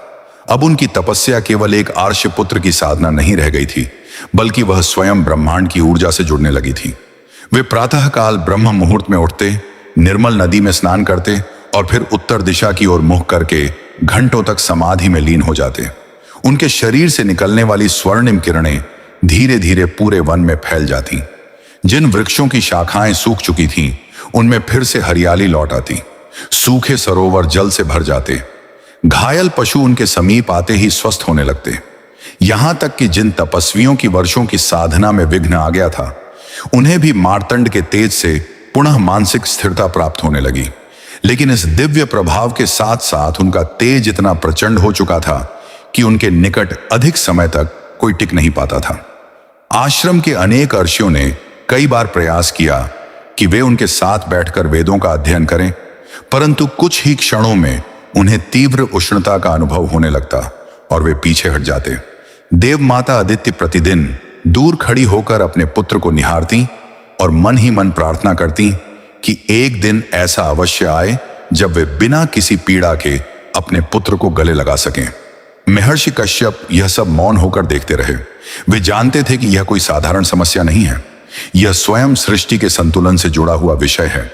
अब उनकी तपस्या केवल एक आर्ष्य पुत्र की साधना नहीं रह गई थी, बल्कि वह स्वयं ब्रह्मांड की ऊर्जा से जुड़ने लगी थी। वे प्रातःकाल ब्रह्म मुहूर्त में उठते, निर्मल नदी में स्नान करते और फिर उत्तर दिशा की ओर मुख करके घंटों तक समाधि में लीन हो जाते। उनके शरीर से निकलने वाली स्वर्णिम किरणें धीरे धीरे पूरे वन में फैल जाती। जिन वृक्षों की शाखाएं सूख चुकी थीं, उनमें फिर से हरियाली लौट आती। सूखे सरोवर जल से भर जाते। घायल पशु उनके समीप आते ही स्वस्थ होने लगते। यहां तक कि जिन तपस्वियों की वर्षों की साधना में विघ्न आ गया था, उन्हें भी मार्तंड के तेज से पुनः मानसिक स्थिरता प्राप्त होने लगी। लेकिन इस दिव्य प्रभाव के साथ साथ उनका तेज इतना प्रचंड हो चुका था कि उनके निकट अधिक समय तक कोई टिक नहीं पाता था। आश्रम के अनेक ऋषियों ने कई बार प्रयास किया कि वे उनके साथ बैठकर वेदों का अध्ययन करें, परंतु कुछ ही क्षणों में उन्हें तीव्र उष्णता का अनुभव होने लगता और वे पीछे हट जाते। देव माता अदिति प्रतिदिन दूर खड़ी होकर अपने पुत्र को निहारती और मन ही मन प्रार्थना करती कि एक दिन ऐसा अवश्य आए जब वे बिना किसी पीड़ा के अपने पुत्र को गले लगा सकें। महर्षि कश्यप यह सब मौन होकर देखते रहे। वे जानते थे कि यह कोई साधारण समस्या नहीं है, यह स्वयं सृष्टि के संतुलन से जुड़ा हुआ विषय है।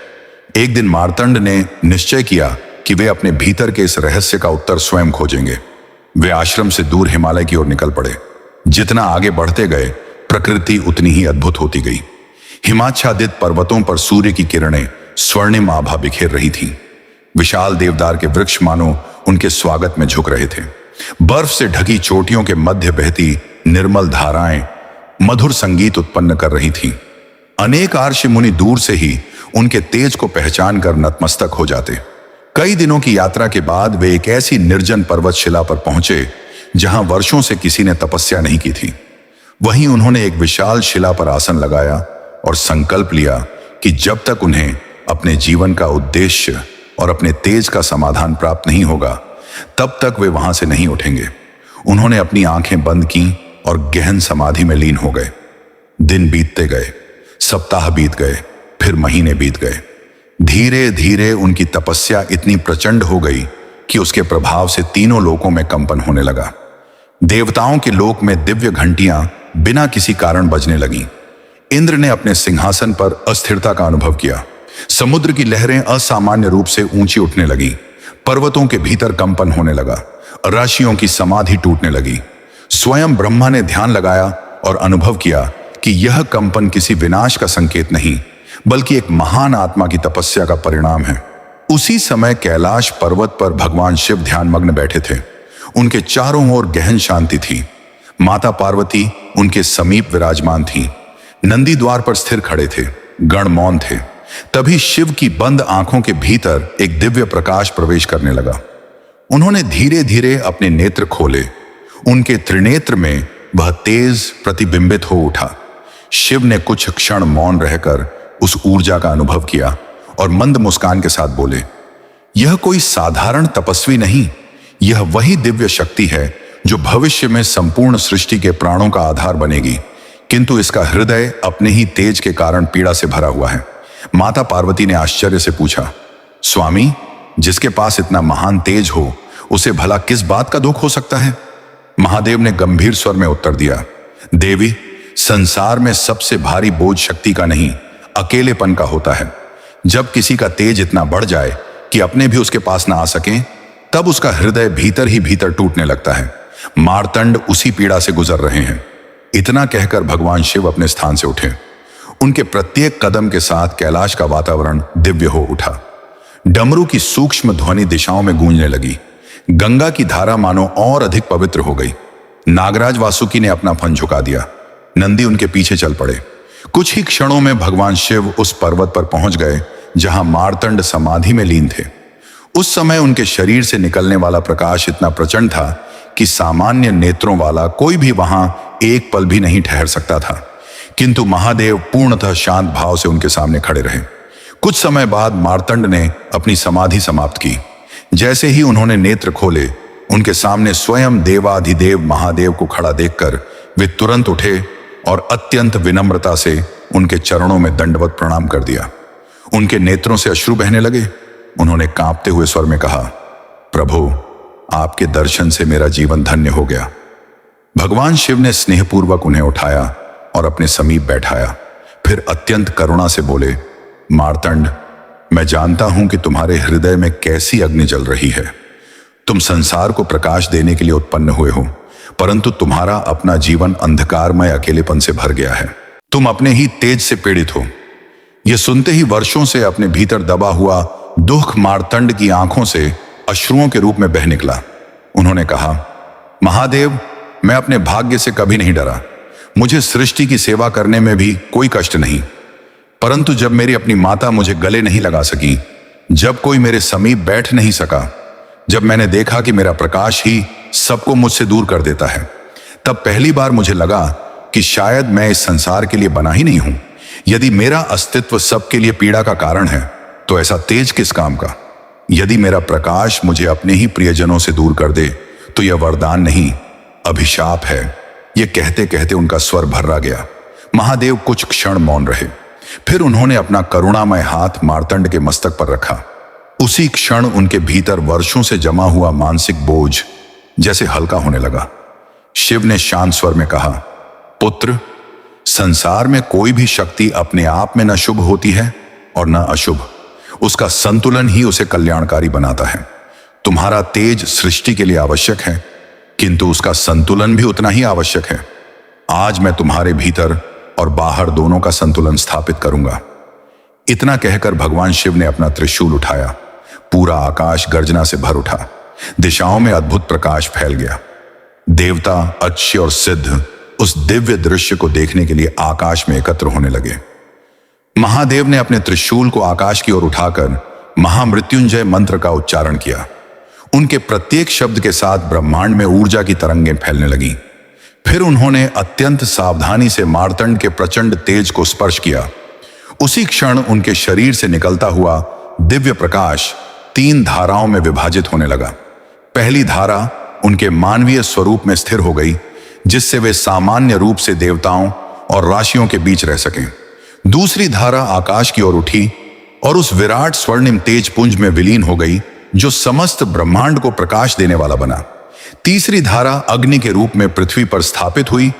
एक दिन मार्तंड ने निश्चय किया कि वे अपने भीतर के इस रहस्य का उत्तर स्वयं खोजेंगे। वे आश्रम से दूर हिमालय की ओर निकल पड़े। जितना आगे बढ़ते गए, प्रकृति उतनी ही अद्भुत होती गई। हिमाच्छादित पर्वतों पर सूर्य की किरणें स्वर्णिम आभा बिखेर रही थी। विशाल देवदार के वृक्ष मानो उनके स्वागत में झुक रहे थे। बर्फ से ढकी चोटियों के मध्य बहती निर्मल धाराएं मधुर संगीत उत्पन्न कर रही थीं। अनेक ऋषि मुनि दूर से ही उनके तेज को पहचान कर नतमस्तक हो जाते। कई दिनों की यात्रा के बाद वे एक ऐसी निर्जन पर्वत शिला पर पहुंचे जहां वर्षों से किसी ने तपस्या नहीं की थी। वहीं उन्होंने एक विशाल शिला पर आसन लगाया और संकल्प लिया कि जब तक उन्हें अपने जीवन का उद्देश्य और अपने तेज का समाधान प्राप्त नहीं होगा, तब तक वे वहां से नहीं उठेंगे। उन्होंने अपनी आंखें बंद की और गहन समाधि में लीन हो गए। दिन बीतते गए, सप्ताह बीत गए, फिर महीने बीत गए। धीरे धीरे उनकी तपस्या इतनी प्रचंड हो गई कि उसके प्रभाव से तीनों लोकों में कंपन होने लगा। देवताओं के लोक में दिव्य घंटियां बिना किसी कारण बजने लगीं। इंद्र ने अपने सिंहासन पर अस्थिरता का अनुभव किया। समुद्र की लहरें असामान्य रूप से ऊंची उठने लगी। पर्वतों के भीतर कंपन होने लगा। ऋषियों की समाधि टूटने लगी। स्वयं ब्रह्मा ने ध्यान लगाया और अनुभव किया कि यह कंपन किसी विनाश का संकेत नहीं, बल्कि एक महान आत्मा की तपस्या का परिणाम है। उसी समय कैलाश पर्वत पर भगवान शिव ध्यानमग्न बैठे थे। उनके चारों ओर गहन शांति थी। माता पार्वती उनके समीप विराजमान थीं। नंदी द्वार पर स्थिर खड़े थे। गण मौन थे। तभी शिव की बंद आंखों के भीतर एक दिव्य प्रकाश प्रवेश करने लगा। उन्होंने धीरे धीरे अपने नेत्र खोले। उनके त्रिनेत्र में वह तेज प्रतिबिंबित हो उठा। शिव ने कुछ क्षण मौन रहकर उस ऊर्जा का अनुभव किया और मंद मुस्कान के साथ बोले, यह कोई साधारण तपस्वी नहीं, यह वही दिव्य शक्ति है जो भविष्य में संपूर्ण सृष्टि के प्राणों का आधार बनेगी, किंतु इसका हृदय अपने ही तेज के कारण पीड़ा से भरा हुआ है। माता पार्वती ने आश्चर्य से पूछा, स्वामी, जिसके पास इतना महान तेज हो, उसे भला किस बात का दुख हो सकता है? महादेव ने गंभीर स्वर में उत्तर दिया, देवी, संसार में सबसे भारी बोझ शक्ति का नहीं, अकेलेपन का होता है। जब किसी का तेज इतना बढ़ जाए कि अपने भी उसके पास ना आ सकें, तब उसका हृदय भीतर ही भीतर टूटने लगता है। मार्तंड उसी पीड़ा से गुजर रहे हैं। इतना कहकर भगवान शिव अपने स्थान से उठे। उनके प्रत्येक कदम के साथ कैलाश का वातावरण दिव्य हो उठा। डमरू की सूक्ष्म ध्वनि दिशाओं में गूंजने लगी। गंगा की धारा मानो और अधिक पवित्र हो गई। नागराज वासुकी ने अपना फन झुका दिया। नंदी उनके पीछे चल पड़े। कुछ ही क्षणों में भगवान शिव उस पर्वत पर पहुंच गए जहां मार्तंड समाधि में लीन थे। उस समय उनके शरीर से निकलने वाला प्रकाश इतना प्रचंड था कि सामान्य नेत्रों वाला कोई भी वहां एक पल भी नहीं ठहर सकता था। किंतु महादेव पूर्णतः शांत भाव से उनके सामने खड़े रहे। कुछ समय बाद मार्तंड ने अपनी समाधि समाप्त की। जैसे ही उन्होंने नेत्र खोले, उनके सामने स्वयं देवाधिदेव महादेव को खड़ा देखकर वे तुरंत उठे और अत्यंत विनम्रता से उनके चरणों में दंडवत प्रणाम कर दिया। उनके नेत्रों से अश्रु बहने लगे। उन्होंने कांपते हुए स्वर में कहा, प्रभु, आपके दर्शन से मेरा जीवन धन्य हो गया। भगवान शिव ने स्नेहपूर्वक उन्हें उठाया और अपने समीप बैठाया। फिर अत्यंत करुणा से बोले, मार्तंड, मैं जानता हूं कि तुम्हारे हृदय में कैसी अग्नि जल रही है। तुम संसार को प्रकाश देने के लिए उत्पन्न हुए हो, परंतु तुम्हारा अपना जीवन अंधकारमय अकेलेपन से भर गया है। तुम अपने ही तेज से पीड़ित हो। यह सुनते ही वर्षों से अपने भीतर दबा हुआ दुख मार्तंड की आंखों से अश्रुओं के रूप में बह निकला। उन्होंने कहा, महादेव, मैं अपने भाग्य से कभी नहीं डरा। मुझे सृष्टि की सेवा करने में भी कोई कष्ट नहीं, परंतु जब मेरी अपनी माता मुझे गले नहीं लगा सकी, जब कोई मेरे समीप बैठ नहीं सका, जब मैंने देखा कि मेरा प्रकाश ही सबको मुझसे दूर कर देता है, तब पहली बार मुझे लगा कि शायद मैं इस संसार के लिए बना ही नहीं हूं। यदि मेरा अस्तित्व सबके लिए पीड़ा का कारण है, तो ऐसा तेज किस काम का? यदि मेरा प्रकाश मुझे अपने ही प्रियजनों से दूर कर दे, तो यह वरदान नहीं, अभिशाप है। यह कहते कहते उनका स्वर भर्रा गया। महादेव कुछ क्षण मौन रहे। फिर उन्होंने अपना करुणामय हाथ मार्तंड के मस्तक पर रखा। उसी क्षण उनके भीतर वर्षों से जमा हुआ मानसिक बोझ जैसे हल्का होने लगा। शिव ने शांत स्वर में कहा, पुत्र, संसार में कोई भी शक्ति अपने आप में न शुभ होती है और न अशुभ। उसका संतुलन ही उसे कल्याणकारी बनाता है। तुम्हारा तेज सृष्टि के लिए आवश्यक है, किंतु उसका संतुलन भी उतना ही आवश्यक है। आज मैं तुम्हारे भीतर और बाहर दोनों का संतुलन स्थापित करूंगा। इतना कहकर भगवान शिव ने अपना त्रिशूल उठाया। पूरा आकाश गर्जना से भर उठा। दिशाओं में अद्भुत प्रकाश फैल गया। देवता, अच्छे और सिद्ध उस दिव्य दृश्य को देखने के लिए आकाश में एकत्र होने लगे। महादेव ने अपने त्रिशूल को आकाश की ओर उठाकर महामृत्युंजय मंत्र का उच्चारण किया। उनके प्रत्येक शब्द के साथ ब्रह्मांड में ऊर्जा की तरंगें फैलने लगीं। फिर उन्होंने अत्यंत सावधानी से मार्तंड के प्रचंड तेज को स्पर्श किया। उसी क्षण उनके शरीर से निकलता हुआ दिव्य प्रकाश 3 धाराओं में विभाजित होने लगा। पहली धारा उनके मानवीय स्वरूप में स्थिर हो गई, जिससे वे सामान्य रूप से देवताओं और राशियों के बीच रह सकें। दूसरी धारा आकाश की ओर उठी और उस विराट स्वर्णिम तेज पुंज में विलीन हो गई, जो समस्त ब्रह्मांड को प्रकाश देने वाला बना। तीसरी धारा अग्नि के रूप में पृथ्वी पर स्थापित हुई,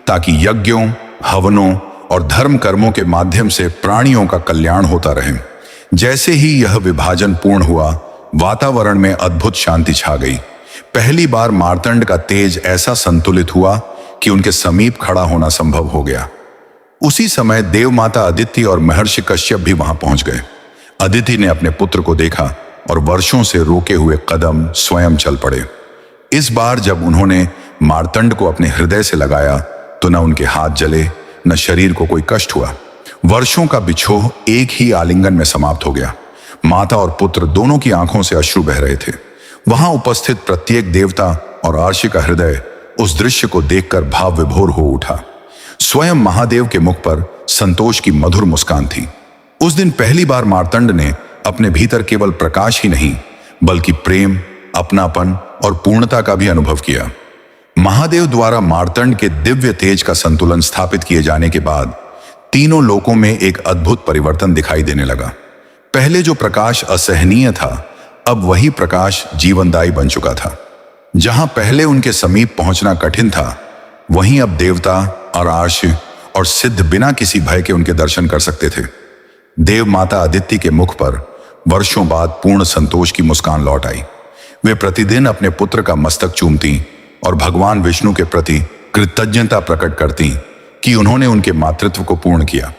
ताकि यज्ञों, हवनों और धर्म कर्मों के माध्यम से प्राणियों का कल्याण होता रहे। जैसे ही यह विभाजन पूर्ण हुआ, वातावरण में अद्भुत शांति छा गई। पहली बार मार्तंड का तेज ऐसा संतुलित हुआ कि उनके समीप खड़ा होना संभव हो गया। उसी समय देव माता अदिति और महर्षि कश्यप भी वहां पहुंच गए। अदिति ने अपने पुत्र को देखा और वर्षों से रोके हुए कदम स्वयं चल पड़े। इस बार जब उन्होंने मार्तंड को अपने हृदय से लगाया, तो न उनके हाथ जले, न शरीर को कोई कष्ट हुआ। वर्षों का बिछोह एक ही आलिंगन में समाप्त हो गया। माता और पुत्र दोनों की आंखों से अश्रु बह रहे थे। वहां उपस्थित प्रत्येक देवता और आर्षि का हृदय उस दृश्य को देखकर भाव विभोर हो उठा। स्वयं महादेव के मुख पर संतोष की मधुर मुस्कान थी। उस दिन पहली बार मार्तंड ने अपने भीतर केवल प्रकाश ही नहीं, बल्कि प्रेम, अपनापन और पूर्णता का भी अनुभव किया। महादेव द्वारा मार्तंड के दिव्य तेज का संतुलन स्थापित किए जाने के बाद तीनों लोकों में एक अद्भुत परिवर्तन दिखाई देने लगा। पहले जो प्रकाश असहनीय था, अब वही प्रकाश जीवनदायी बन चुका था। जहां पहले उनके समीप पहुंचना कठिन था, वहीं अब देवता और आर्ष और सिद्ध बिना किसी भय के उनके दर्शन कर सकते थे। देव माता अदिति के मुख पर वर्षों बाद पूर्ण संतोष की मुस्कान लौट आई। वे प्रतिदिन अपने पुत्र का मस्तक चूमती और भगवान विष्णु के प्रति कृतज्ञता प्रकट करती कि उन्होंने उनके मातृत्व को पूर्ण किया।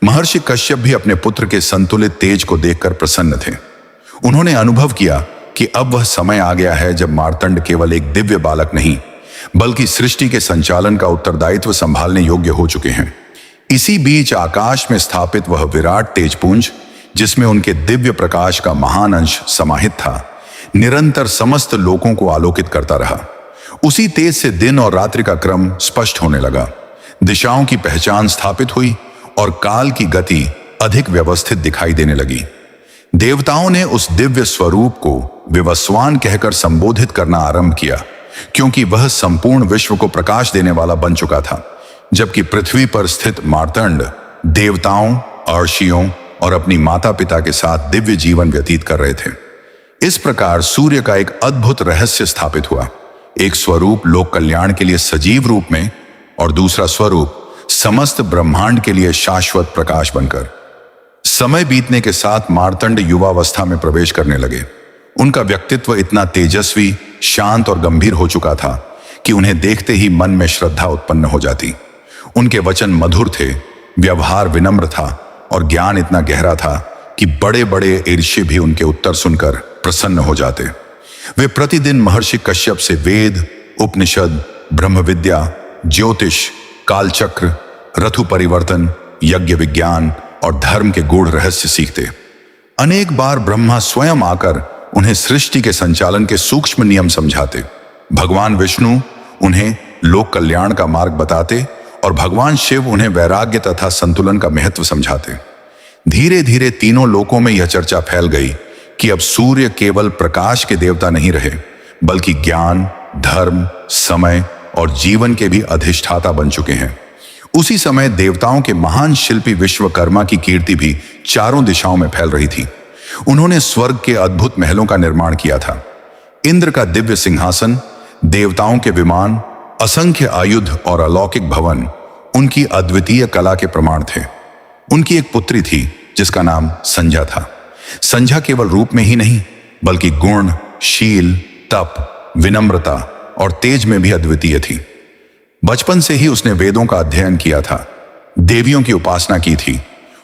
महर्षि कश्यप भी अपने पुत्र के संतुलित तेज को देखकर प्रसन्न थे। उन्होंने अनुभव किया कि अब वह समय आ गया है जब मार्तंड केवल एक दिव्य बालक नहीं, बल्कि सृष्टि के संचालन का उत्तरदायित्व संभालने योग्य हो चुके हैं। इसी बीच आकाश में स्थापित वह विराट तेजपुंज, जिसमें उनके दिव्य प्रकाश का महान अंश समाहित था, निरंतर समस्त लोकों को आलोकित करता रहा। उसी तेज से दिन और रात्रि का क्रम स्पष्ट होने लगा। दिशाओं की पहचान स्थापित हुई और काल की गति अधिक व्यवस्थित दिखाई देने लगी। देवताओं ने उस दिव्य स्वरूप को विवस्वान कहकर संबोधित करना आरंभ किया, क्योंकि वह संपूर्ण विश्व को प्रकाश देने वाला बन चुका था। जबकि पृथ्वी पर स्थित मार्तंड देवताओं, अर्षियों और अपनी माता पिता के साथ दिव्य जीवन व्यतीत कर रहे थे। इस प्रकार सूर्य का एक अद्भुत रहस्य स्थापित हुआ। एक स्वरूप लोक कल्याण के लिए सजीव रूप में, और दूसरा स्वरूप समस्त ब्रह्मांड के लिए शाश्वत प्रकाश बनकर। समय बीतने के साथ मार्तंड युवावस्था में प्रवेश करने लगे। उनका व्यक्तित्व इतना तेजस्वी, शांत और गंभीर हो चुका था कि उन्हें देखते ही मन में श्रद्धा उत्पन्न हो जाती। उनके वचन मधुर थे, व्यवहार विनम्र था और ज्ञान इतना गहरा था कि बड़े बड़े ईर्ष्य भी उनके उत्तर सुनकर प्रसन्न हो जाते। वे प्रतिदिन महर्षि कश्यप से वेद, उपनिषद, ब्रह्म विद्या, ज्योतिष, कालचक्र, ऋतु परिवर्तन, यज्ञ विज्ञान और धर्म के गूढ़ रहस्य सीखते। अनेक बार ब्रह्मा स्वयं आकर उन्हें सृष्टि के संचालन के सूक्ष्म नियम समझाते। भगवान विष्णु उन्हें लोक कल्याण का मार्ग बताते और भगवान शिव उन्हें वैराग्य तथा संतुलन का महत्व समझाते। धीरे धीरे तीनों लोकों में यह चर्चा फैल गई कि अब सूर्य केवल प्रकाश के देवता नहीं रहे, बल्कि ज्ञान, धर्म, समय और जीवन के भी अधिष्ठाता बन चुके हैं। उसी समय देवताओं के महान शिल्पी विश्वकर्मा की कीर्ति भी चारों दिशाओं में फैल रही थी। उन्होंने स्वर्ग के अद्भुत महलों का निर्माण किया था। इंद्र का दिव्य सिंहासन, देवताओं के विमान, असंख्य आयुध और अलौकिक भवन उनकी अद्वितीय कला के प्रमाण थे। उनकी एक पुत्री थी जिसका नाम संध्या था। संध्या केवल रूप में ही नहीं, बल्कि गुण, शील, तप, विनम्रता और तेज में भी अद्वितीय थी। बचपन से ही उसने वेदों का अध्ययन किया था, देवियों की उपासना की थी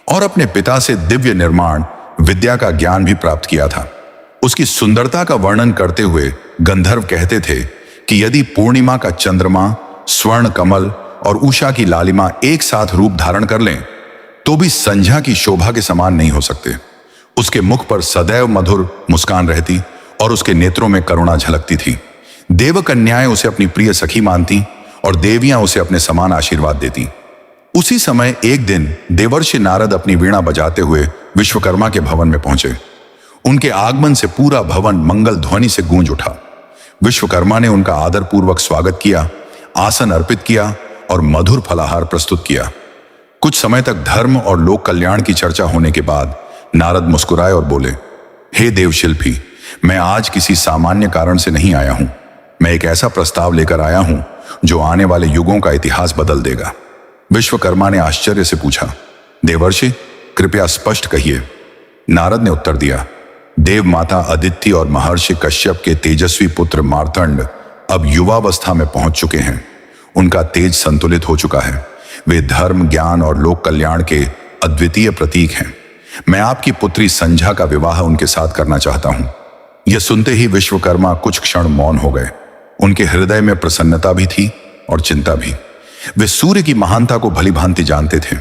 और अपने पिता से दिव्य निर्माण विद्या का ज्ञान भी प्राप्त किया था। उसकी सुंदरता का वर्णन करते हुए गंधर्व कहते थे कि यदि पूर्णिमा का चंद्रमा, स्वर्ण कमल और उषा की लालिमा एक साथ रूप धारण कर लें तो भी संध्या की शोभा के समान नहीं हो सकते। उसके मुख पर सदैव मधुर मुस्कान रहती और उसके नेत्रों में करुणा झलकती थी। देवकन्याएं उसे अपनी प्रिय सखी मानती और देवियां उसे अपने समान आशीर्वाद देती। उसी समय एक दिन देवर्षि नारद अपनी वीणा बजाते हुए विश्वकर्मा के भवन में पहुंचे। उनके आगमन से पूरा भवन मंगल ध्वनि से गूंज उठा। विश्वकर्मा ने उनका आदरपूर्वक स्वागत किया, आसन अर्पित किया और मधुर फलाहार प्रस्तुत किया। कुछ समय तक धर्म और लोक कल्याण की चर्चा होने के बाद नारद मुस्कुराए और बोले, हे देवशिल्पी, मैं आज किसी सामान्य कारण से नहीं आया हूं। मैं एक ऐसा प्रस्ताव लेकर आया हूं जो आने वाले युगों का इतिहास बदल देगा। विश्वकर्मा ने आश्चर्य से पूछा, देवर्षि, कृपया स्पष्ट कहिए। नारद ने उत्तर दिया, देव माता अदिति और महर्षि कश्यप के तेजस्वी पुत्र मार्तंड अब युवावस्था में पहुंच चुके हैं। उनका तेज संतुलित हो चुका है। वे धर्म, ज्ञान और लोक कल्याण के अद्वितीय प्रतीक हैं। मैं आपकी पुत्री संध्या का विवाह उनके साथ करना चाहता हूं। यह सुनते ही विश्वकर्मा कुछ क्षण मौन हो गए। उनके हृदय में प्रसन्नता भी थी और चिंता भी। वे सूर्य की महानता को भली भांति जानते थे,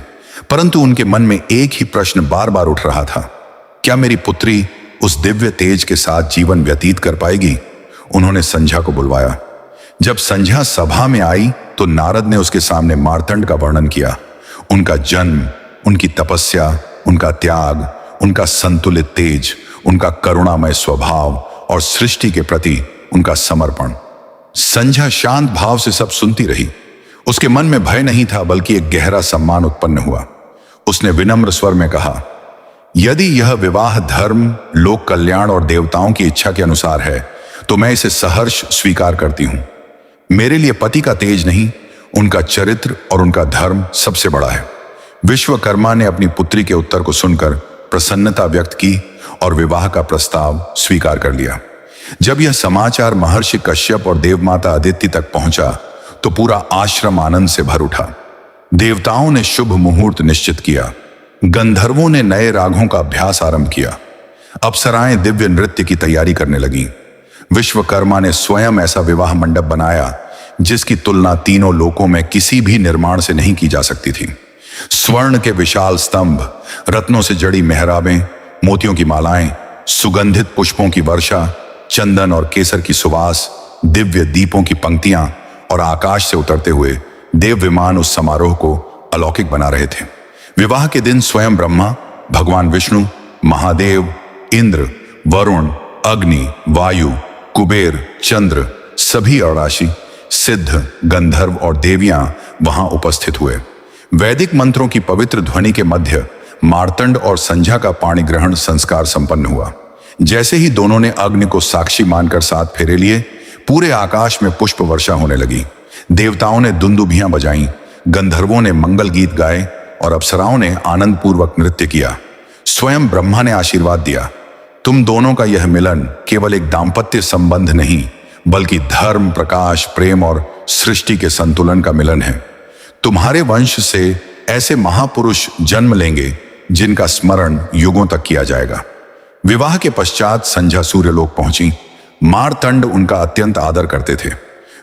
परंतु उनके मन में एक ही प्रश्न बार बार उठ रहा था, क्या मेरी पुत्री उस दिव्य तेज के साथ जीवन व्यतीत कर पाएगी? उन्होंने संध्या को बुलवाया। जब संध्या सभा में आई तो नारद ने उसके सामने मार्तंड का वर्णन किया। उनका जन्म, उनकी तपस्या, उनका त्याग, उनका संतुलित तेज, उनका करुणामय स्वभाव और सृष्टि के प्रति उनका समर्पण। संध्या शांत भाव से सब सुनती रही। उसके मन में भय नहीं था, बल्कि एक गहरा सम्मान उत्पन्न हुआ। उसने विनम्र स्वर में कहा, यदि यह विवाह धर्म, लोक कल्याण और देवताओं की इच्छा के अनुसार है तो मैं इसे सहर्ष स्वीकार करती हूं। मेरे लिए पति का तेज नहीं, उनका चरित्र और उनका धर्म सबसे बड़ा है। विश्वकर्मा ने अपनी पुत्री के उत्तर को सुनकर प्रसन्नता व्यक्त की और विवाह का प्रस्ताव स्वीकार कर लिया। जब यह समाचार महर्षि कश्यप और देवमाता अदिति तक पहुंचा तो पूरा आश्रम आनंद से भर उठा। देवताओं ने शुभ मुहूर्त निश्चित किया। गंधर्वों ने नए रागों का अभ्यास आरंभ किया। अप्सराएं दिव्य नृत्य की तैयारी करने लगीं। विश्वकर्मा ने स्वयं ऐसा विवाह मंडप बनाया जिसकी तुलना तीनों लोकों में किसी भी निर्माण से नहीं की जा सकती थी। स्वर्ण के विशाल स्तंभ, रत्नों से जड़ी मेहराबें, मोतियों की मालाएं, सुगंधित पुष्पों की वर्षा, चंदन और केसर की सुवास, दिव्य दीपों की पंक्तियां और आकाश से उतरते हुए देव विमान उस समारोह को अलौकिक बना रहे थे। विवाह के दिन स्वयं ब्रह्मा, भगवान विष्णु, महादेव, इंद्र, वरुण, अग्नि, वायु, कुबेर, चंद्र, सभी अराशी, सिद्ध, गंधर्व और देवियां वहां उपस्थित हुए। वैदिक मंत्रों की पवित्र ध्वनि के मध्य मार्तंड और संध्या का पाणी ग्रहण संस्कार संपन्न हुआ। जैसे ही दोनों ने अग्नि को साक्षी मानकर 7 फेरे लिए, पूरे आकाश में पुष्प वर्षा होने लगी। देवताओं ने दुंदुभियां बजाईं, गंधर्वों ने मंगल गीत गाए और अप्सराओं ने आनंद पूर्वक नृत्य किया। स्वयं ब्रह्मा ने आशीर्वाद दिया, तुम दोनों का यह मिलन केवल एक दाम्पत्य संबंध नहीं, बल्कि धर्म, प्रकाश, प्रेम और सृष्टि के संतुलन का मिलन है। तुम्हारे वंश से ऐसे महापुरुष जन्म लेंगे जिनका स्मरण युगों तक किया जाएगा। विवाह के पश्चात संध्या सूर्यलोक पहुंची। मार्तंड उनका अत्यंत आदर करते थे।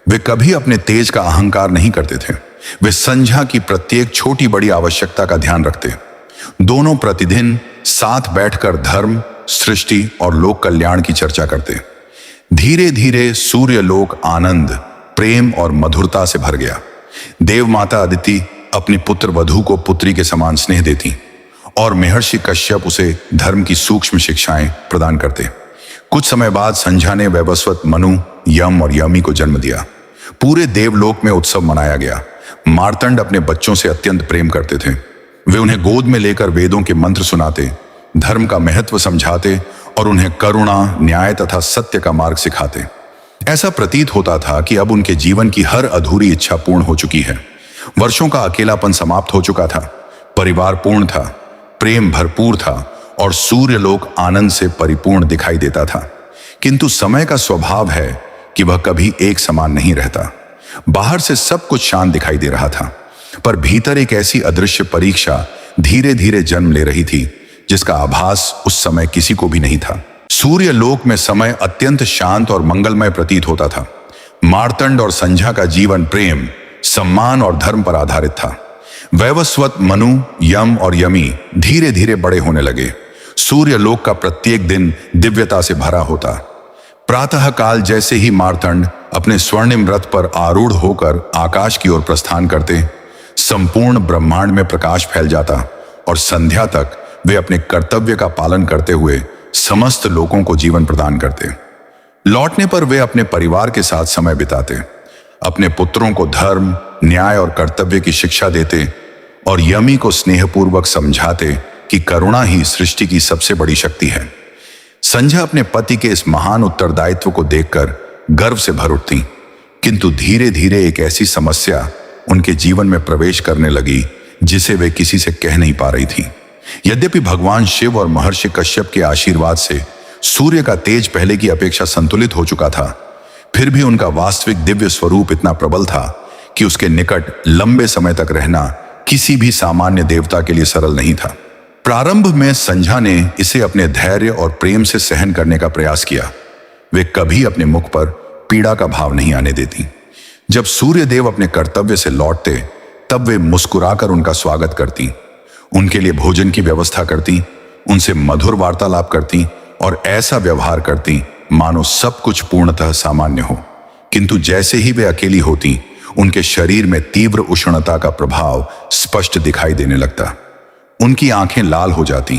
वे कभी अपने तेज का अहंकार नहीं करते थे। वे संध्या की प्रत्येक छोटी बड़ी आवश्यकता का ध्यान रखते। दोनों प्रतिदिन साथ बैठकर धर्म, सृष्टि और लोक कल्याण की चर्चा करते। धीरे धीरे सूर्यलोक आनंद, प्रेम और मधुरता से भर गया। देव माता अदिति अपनी पुत्र वधू को पुत्री के समान स्नेह देती और महर्षि कश्यप उसे धर्म की सूक्ष्म शिक्षाएं प्रदान करते। कुछ समय बाद संध्या ने वैवस्वत, मनु, यम और यमी को जन्म दिया। पूरे देवलोक में उत्सव मनाया गया। मार्तंड अपने बच्चों से अत्यंत प्रेम करते थे। वे उन्हें गोद में लेकर वेदों के मंत्र सुनाते, धर्म का महत्व समझाते और उन्हें करुणा, न्याय तथा सत्य का मार्ग सिखाते। ऐसा प्रतीत होता था कि अब उनके जीवन की हर अधूरी इच्छा पूर्ण हो चुकी है। वर्षों का अकेलापन समाप्त हो चुका था। परिवार पूर्ण था, प्रेम भरपूर था और सूर्यलोक आनंद से परिपूर्ण दिखाई देता था। किंतु समय का स्वभाव है कि वह कभी एक समान नहीं रहता। बाहर से सब कुछ शांत दिखाई दे रहा था, पर भीतर एक ऐसी अदृश्य परीक्षा धीरे धीरे जन्म ले रही थी, जिसका आभास उस समय किसी को भी नहीं था। सूर्य लोक में समय अत्यंत शांत और मंगलमय प्रतीत होता था। मार्तंड और संध्या का जीवन प्रेम, सम्मान और धर्म पर आधारित था। वैवस्वत, मनु, यम और यमी धीरे धीरे बड़े होने लगे। सूर्य लोक का प्रत्येक दिन दिव्यता से भरा होता। प्रातः काल जैसे ही मार्तंड अपने स्वर्णिम रथ पर आरूढ़ होकर आकाश की ओर प्रस्थान करते, संपूर्ण ब्रह्मांड में प्रकाश फैल जाता और संध्या तक वे अपने कर्तव्य का पालन करते हुए समस्त लोगों को जीवन प्रदान करते। लौटने पर वे अपने परिवार के साथ समय बिताते, अपने पुत्रों को धर्म, न्याय और कर्तव्य की शिक्षा देते और यमी को स्नेहपूर्वक समझाते कि करुणा ही सृष्टि की सबसे बड़ी शक्ति है। संध्या अपने पति के इस महान उत्तरदायित्व को देखकर गर्व से भर उठती, किंतु धीरे धीरे एक ऐसी समस्या उनके जीवन में प्रवेश करने लगी जिसे वे किसी से कह नहीं पा रही थी। यद्यपि भगवान शिव और महर्षि कश्यप के आशीर्वाद से सूर्य का तेज पहले की अपेक्षा संतुलित हो चुका था, फिर भी उनका वास्तविक दिव्य स्वरूप इतना प्रबल था कि उसके निकट लंबे समय तक रहना किसी भी सामान्य देवता के लिए सरल नहीं था। प्रारंभ में संध्या ने इसे अपने धैर्य और प्रेम से सहन करने का प्रयास किया। वे कभी अपने मुख पर पीड़ा का भाव नहीं आने देती। जब सूर्य देव अपने कर्तव्य से लौटते, तब वे मुस्कुराकर उनका स्वागत करती, उनके लिए भोजन की व्यवस्था करती, उनसे मधुर वार्तालाप करती और ऐसा व्यवहार करती मानो सब कुछ पूर्णतः सामान्य हो। किंतु जैसे ही वे अकेली होती, उनके शरीर में तीव्र उष्णता का प्रभाव स्पष्ट दिखाई देने लगता। उनकी आंखें लाल हो जाती,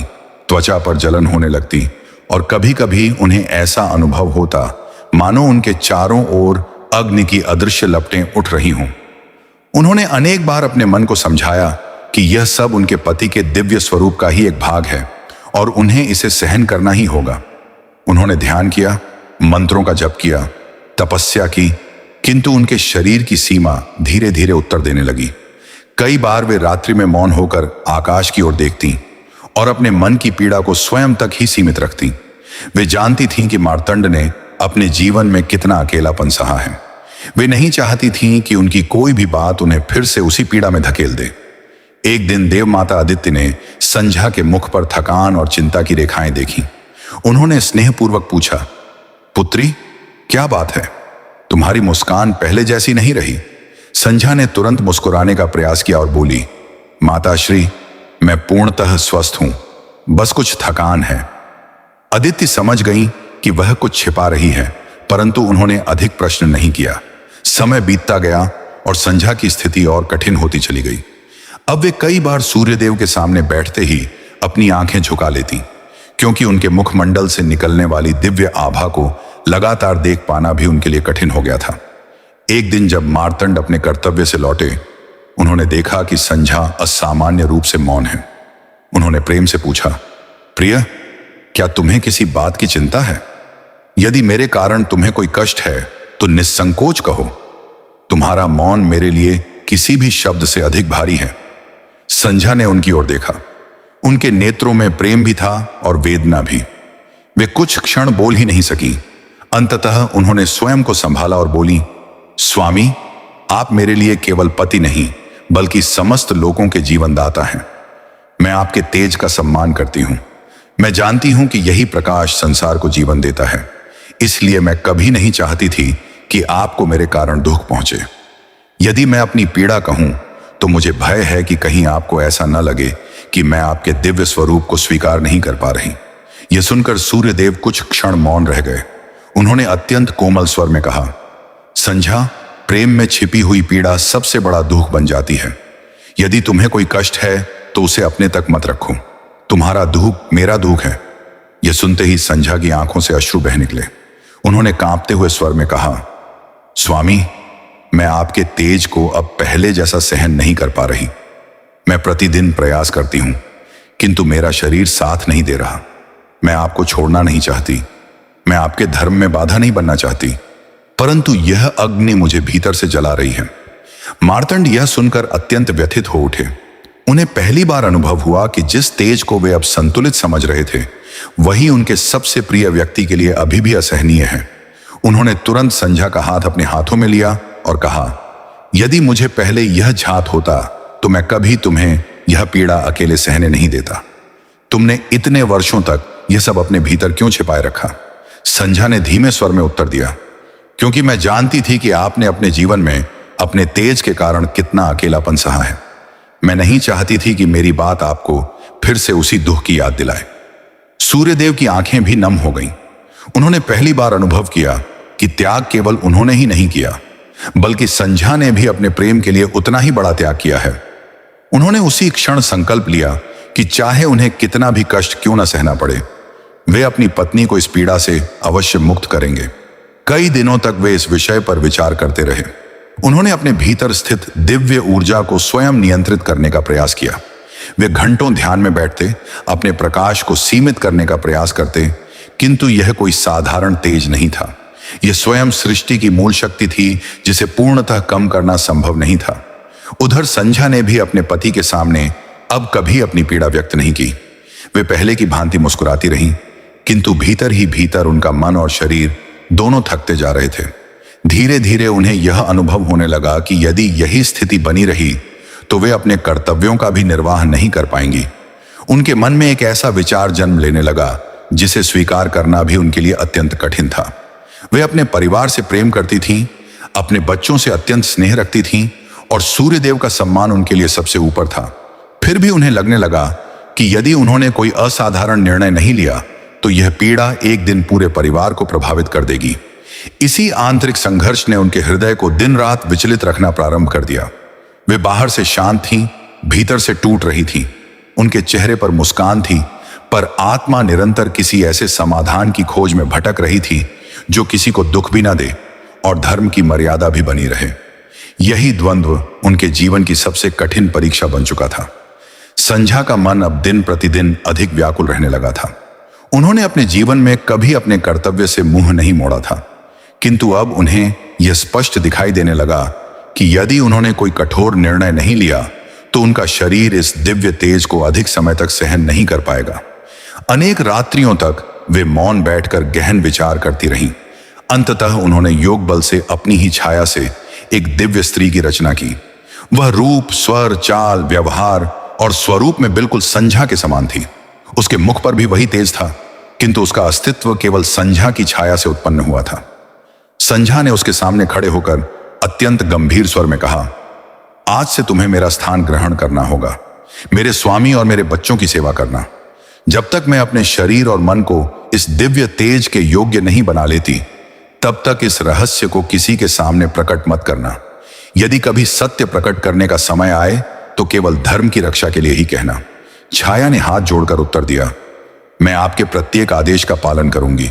त्वचा पर जलन होने लगती और कभी कभी उन्हें ऐसा अनुभव होता मानो उनके चारों ओर अग्नि की अदृश्य लपटें उठ रही हों। उन्होंने अनेक बार अपने मन को समझाया कि यह सब उनके पति के दिव्य स्वरूप का ही एक भाग है और उन्हें इसे सहन करना ही होगा। उन्होंने ध्यान किया, मंत्रों का जप किया, तपस्या की, किंतु उनके शरीर की सीमा धीरे धीरे उत्तर देने लगी। कई बार वे रात्रि में मौन होकर आकाश की ओर देखती और अपने मन की पीड़ा को स्वयं तक ही सीमित रखती। वे जानती थीं कि मार्तंड ने अपने जीवन में कितना अकेलापन सहा है। वे नहीं चाहती थीं कि उनकी कोई भी बात उन्हें फिर से उसी पीड़ा में धकेल दे। एक दिन देव माता आदित्य ने संध्या के मुख पर थकान और चिंता की रेखाएं देखी। उन्होंने स्नेहपूर्वक पूछा, पुत्री, क्या बात है? तुम्हारी मुस्कान पहले जैसी नहीं रही। संध्या ने तुरंत मुस्कुराने का प्रयास किया और बोली, माताश्री, मैं पूर्णतः स्वस्थ हूं, बस कुछ थकान है। अदिति समझ गई कि वह कुछ छिपा रही है, परंतु उन्होंने अधिक प्रश्न नहीं किया। समय बीतता गया और संध्या की स्थिति और कठिन होती चली गई। अब वे कई बार सूर्यदेव के सामने बैठते ही अपनी आंखें झुका लेती, क्योंकि उनके मुखमंडल से निकलने वाली दिव्य आभा को लगातार देख पाना भी उनके लिए कठिन हो गया था। एक दिन जब मार्तंड अपने कर्तव्य से लौटे, उन्होंने देखा कि संध्या असामान्य रूप से मौन है। उन्होंने प्रेम से पूछा, प्रिय, क्या तुम्हें किसी बात की चिंता है? यदि मेरे कारण तुम्हें कोई कष्ट है तो निस्संकोच कहो। तुम्हारा मौन मेरे लिए किसी भी शब्द से अधिक भारी है। संध्या ने उनकी ओर देखा। उनके नेत्रों में प्रेम भी था और वेदना भी। वे कुछ क्षण बोल ही नहीं सकी। अंततः उन्होंने स्वयं को संभाला और बोली, स्वामी, आप मेरे लिए केवल पति नहीं बल्कि समस्त लोगों के जीवनदाता हैं। मैं आपके तेज का सम्मान करती हूं। मैं जानती हूं कि यही प्रकाश संसार को जीवन देता है। इसलिए मैं कभी नहीं चाहती थी कि आपको मेरे कारण दुख पहुंचे। यदि मैं अपनी पीड़ा कहूं तो मुझे भय है कि कहीं आपको ऐसा न लगे कि मैं आपके दिव्य स्वरूप को स्वीकार नहीं कर पा रही। यह सुनकर सूर्यदेव कुछ क्षण मौन रह गए। उन्होंने अत्यंत कोमल स्वर में कहा, संध्या, प्रेम में छिपी हुई पीड़ा सबसे बड़ा दुख बन जाती है। यदि तुम्हें कोई कष्ट है तो उसे अपने तक मत रखो। तुम्हारा दुख मेरा दुख है। यह सुनते ही संध्या की आंखों से अश्रु बह निकले। उन्होंने कांपते हुए स्वर में कहा, स्वामी, मैं आपके तेज को अब पहले जैसा सहन नहीं कर पा रही। मैं प्रतिदिन प्रयास करती हूं, किंतु मेरा शरीर साथ नहीं दे रहा। मैं आपको छोड़ना नहीं चाहती। मैं आपके धर्म में बाधा नहीं बनना चाहती, परंतु यह अग्नि मुझे भीतर से जला रही है। मार्तंड यह सुनकर अत्यंत व्यथित हो उठे। उन्हें पहली बार अनुभव हुआ कि जिस तेज को वे अब संतुलित समझ रहे थे, वही उनके सबसे प्रिय व्यक्ति के लिए अभी भी असहनीय है। उन्होंने तुरंत संध्या का हाथ अपने हाथों में लिया और कहा, यदि मुझे पहले यह झात होता तो मैं कभी तुम्हें यह पीड़ा अकेले सहने नहीं देता। तुमने इतने वर्षों तक यह सब अपने भीतर क्यों छिपाए रखा? संध्या ने धीमे स्वर में उत्तर दिया, क्योंकि मैं जानती थी कि आपने अपने जीवन में अपने तेज के कारण कितना अकेलापन सहा है। मैं नहीं चाहती थी कि मेरी बात आपको फिर से उसी दुख की याद दिलाए। सूर्यदेव की आंखें भी नम हो गईं। उन्होंने पहली बार अनुभव किया कि त्याग केवल उन्होंने ही नहीं किया, बल्कि संध्या ने भी अपने प्रेम के लिए उतना ही बड़ा त्याग किया है। उन्होंने उसी क्षण संकल्प लिया कि चाहे उन्हें कितना भी कष्ट क्यों न सहना पड़े, वे अपनी पत्नी को इस पीड़ा से अवश्य मुक्त करेंगे। कई दिनों तक वे इस विषय पर विचार करते रहे। उन्होंने अपने भीतर स्थित दिव्य ऊर्जा को स्वयं नियंत्रित करने का प्रयास किया। वे घंटों ध्यान में बैठते, अपने प्रकाश को सीमित करने का प्रयास करते, किंतु यह कोई साधारण तेज नहीं था। यह स्वयं सृष्टि की मूल शक्ति थी, जिसे पूर्णतः कम करना संभव नहीं था। उधर संध्या ने भी अपने पति के सामने अब कभी अपनी पीड़ा व्यक्त नहीं की। वे पहले की भांति मुस्कुराती रहीं, किंतु भीतर ही भीतर उनका मन और शरीर दोनों थकते जा रहे थे। धीरे धीरे उन्हें यह अनुभव होने लगा कि यदि यही स्थिति बनी रही तो वे अपने कर्तव्यों का भी निर्वाह नहीं कर पाएंगी। उनके मन में एक ऐसा विचार जन्म लेने लगा जिसे स्वीकार करना भी उनके लिए अत्यंत कठिन था। वे अपने परिवार से प्रेम करती थीं, अपने बच्चों से अत्यंत स्नेह रखती थीं और सूर्यदेव का सम्मान उनके लिए सबसे ऊपर था। फिर भी उन्हें लगने लगा कि यदि उन्होंने कोई असाधारण निर्णय नहीं लिया तो यह पीड़ा एक दिन पूरे परिवार को प्रभावित कर देगी। इसी आंतरिक संघर्ष ने उनके हृदय को दिन रात विचलित रखना प्रारंभ कर दिया। वे बाहर से शांत थीं, भीतर से टूट रही थीं। उनके चेहरे पर मुस्कान थी, पर आत्मा निरंतर किसी ऐसे समाधान की खोज में भटक रही थी जो किसी को दुख भी ना दे और धर्म की मर्यादा भी बनी रहे। यही द्वंद्व उनके जीवन की सबसे कठिन परीक्षा बन चुका था। संध्या का मन अब दिन प्रतिदिन अधिक व्याकुल रहने लगा था। उन्होंने अपने जीवन में कभी अपने कर्तव्य से मुंह नहीं मोड़ा था, किंतु अब उन्हें यह स्पष्ट दिखाई देने लगा कि यदि उन्होंने कोई कठोर निर्णय नहीं लिया तो उनका शरीर इस दिव्य तेज को अधिक समय तक सहन नहीं कर पाएगा। अनेक रात्रियों तक वे मौन बैठकर गहन विचार करती रहीं। अंततः उन्होंने योग बल से अपनी ही छाया से एक दिव्य स्त्री की रचना की। वह रूप, स्वर, चाल, व्यवहार और स्वरूप में बिल्कुल संध्या के समान थी। उसके मुख पर भी वही तेज था, किंतु उसका अस्तित्व केवल संध्या की छाया से उत्पन्न हुआ था। संध्या ने उसके सामने खड़े होकर अत्यंत गंभीर स्वर में कहा, आज से तुम्हें मेरा स्थान ग्रहण करना होगा, मेरे स्वामी और मेरे बच्चों की सेवा करना। जब तक मैं अपने शरीर और मन को इस दिव्य तेज के योग्य नहीं बना लेती, तब तक इस रहस्य को किसी के सामने प्रकट मत करना। यदि कभी सत्य प्रकट करने का समय आए तो केवल धर्म की रक्षा के लिए ही कहना। छाया ने हाथ जोड़कर उत्तर दिया, मैं आपके प्रत्येक आदेश का पालन करूंगी।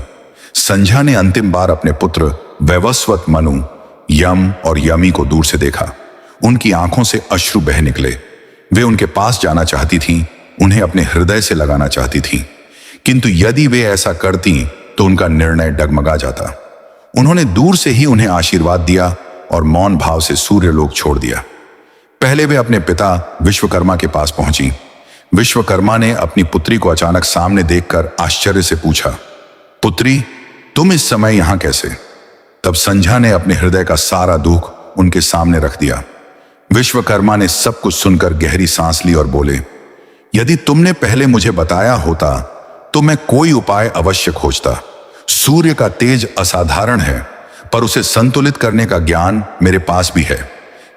संध्या ने अंतिम बार अपने पुत्र वैवस्वत मनु, यम और यमी को दूर से देखा। उनकी आंखों से अश्रु बह निकले। वे उनके पास जाना चाहती थीं, उन्हें अपने हृदय से लगाना चाहती थीं, किंतु यदि वे ऐसा करती तो उनका निर्णय डगमगा जाता। उन्होंने दूर से ही उन्हें आशीर्वाद दिया और मौन भाव से सूर्यलोक छोड़ दिया। पहले वे अपने पिता विश्वकर्मा के पास पहुंची। विश्वकर्मा ने अपनी पुत्री को अचानक सामने देखकर आश्चर्य से पूछा, पुत्री, तुम इस समय यहां कैसे? तब संध्या ने अपने हृदय का सारा दुख उनके सामने रख दिया। विश्वकर्मा ने सब कुछ सुनकर गहरी सांस ली और बोले, यदि तुमने पहले मुझे बताया होता तो मैं कोई उपाय अवश्य खोजता। सूर्य का तेज असाधारण है, पर उसे संतुलित करने का ज्ञान मेरे पास भी है,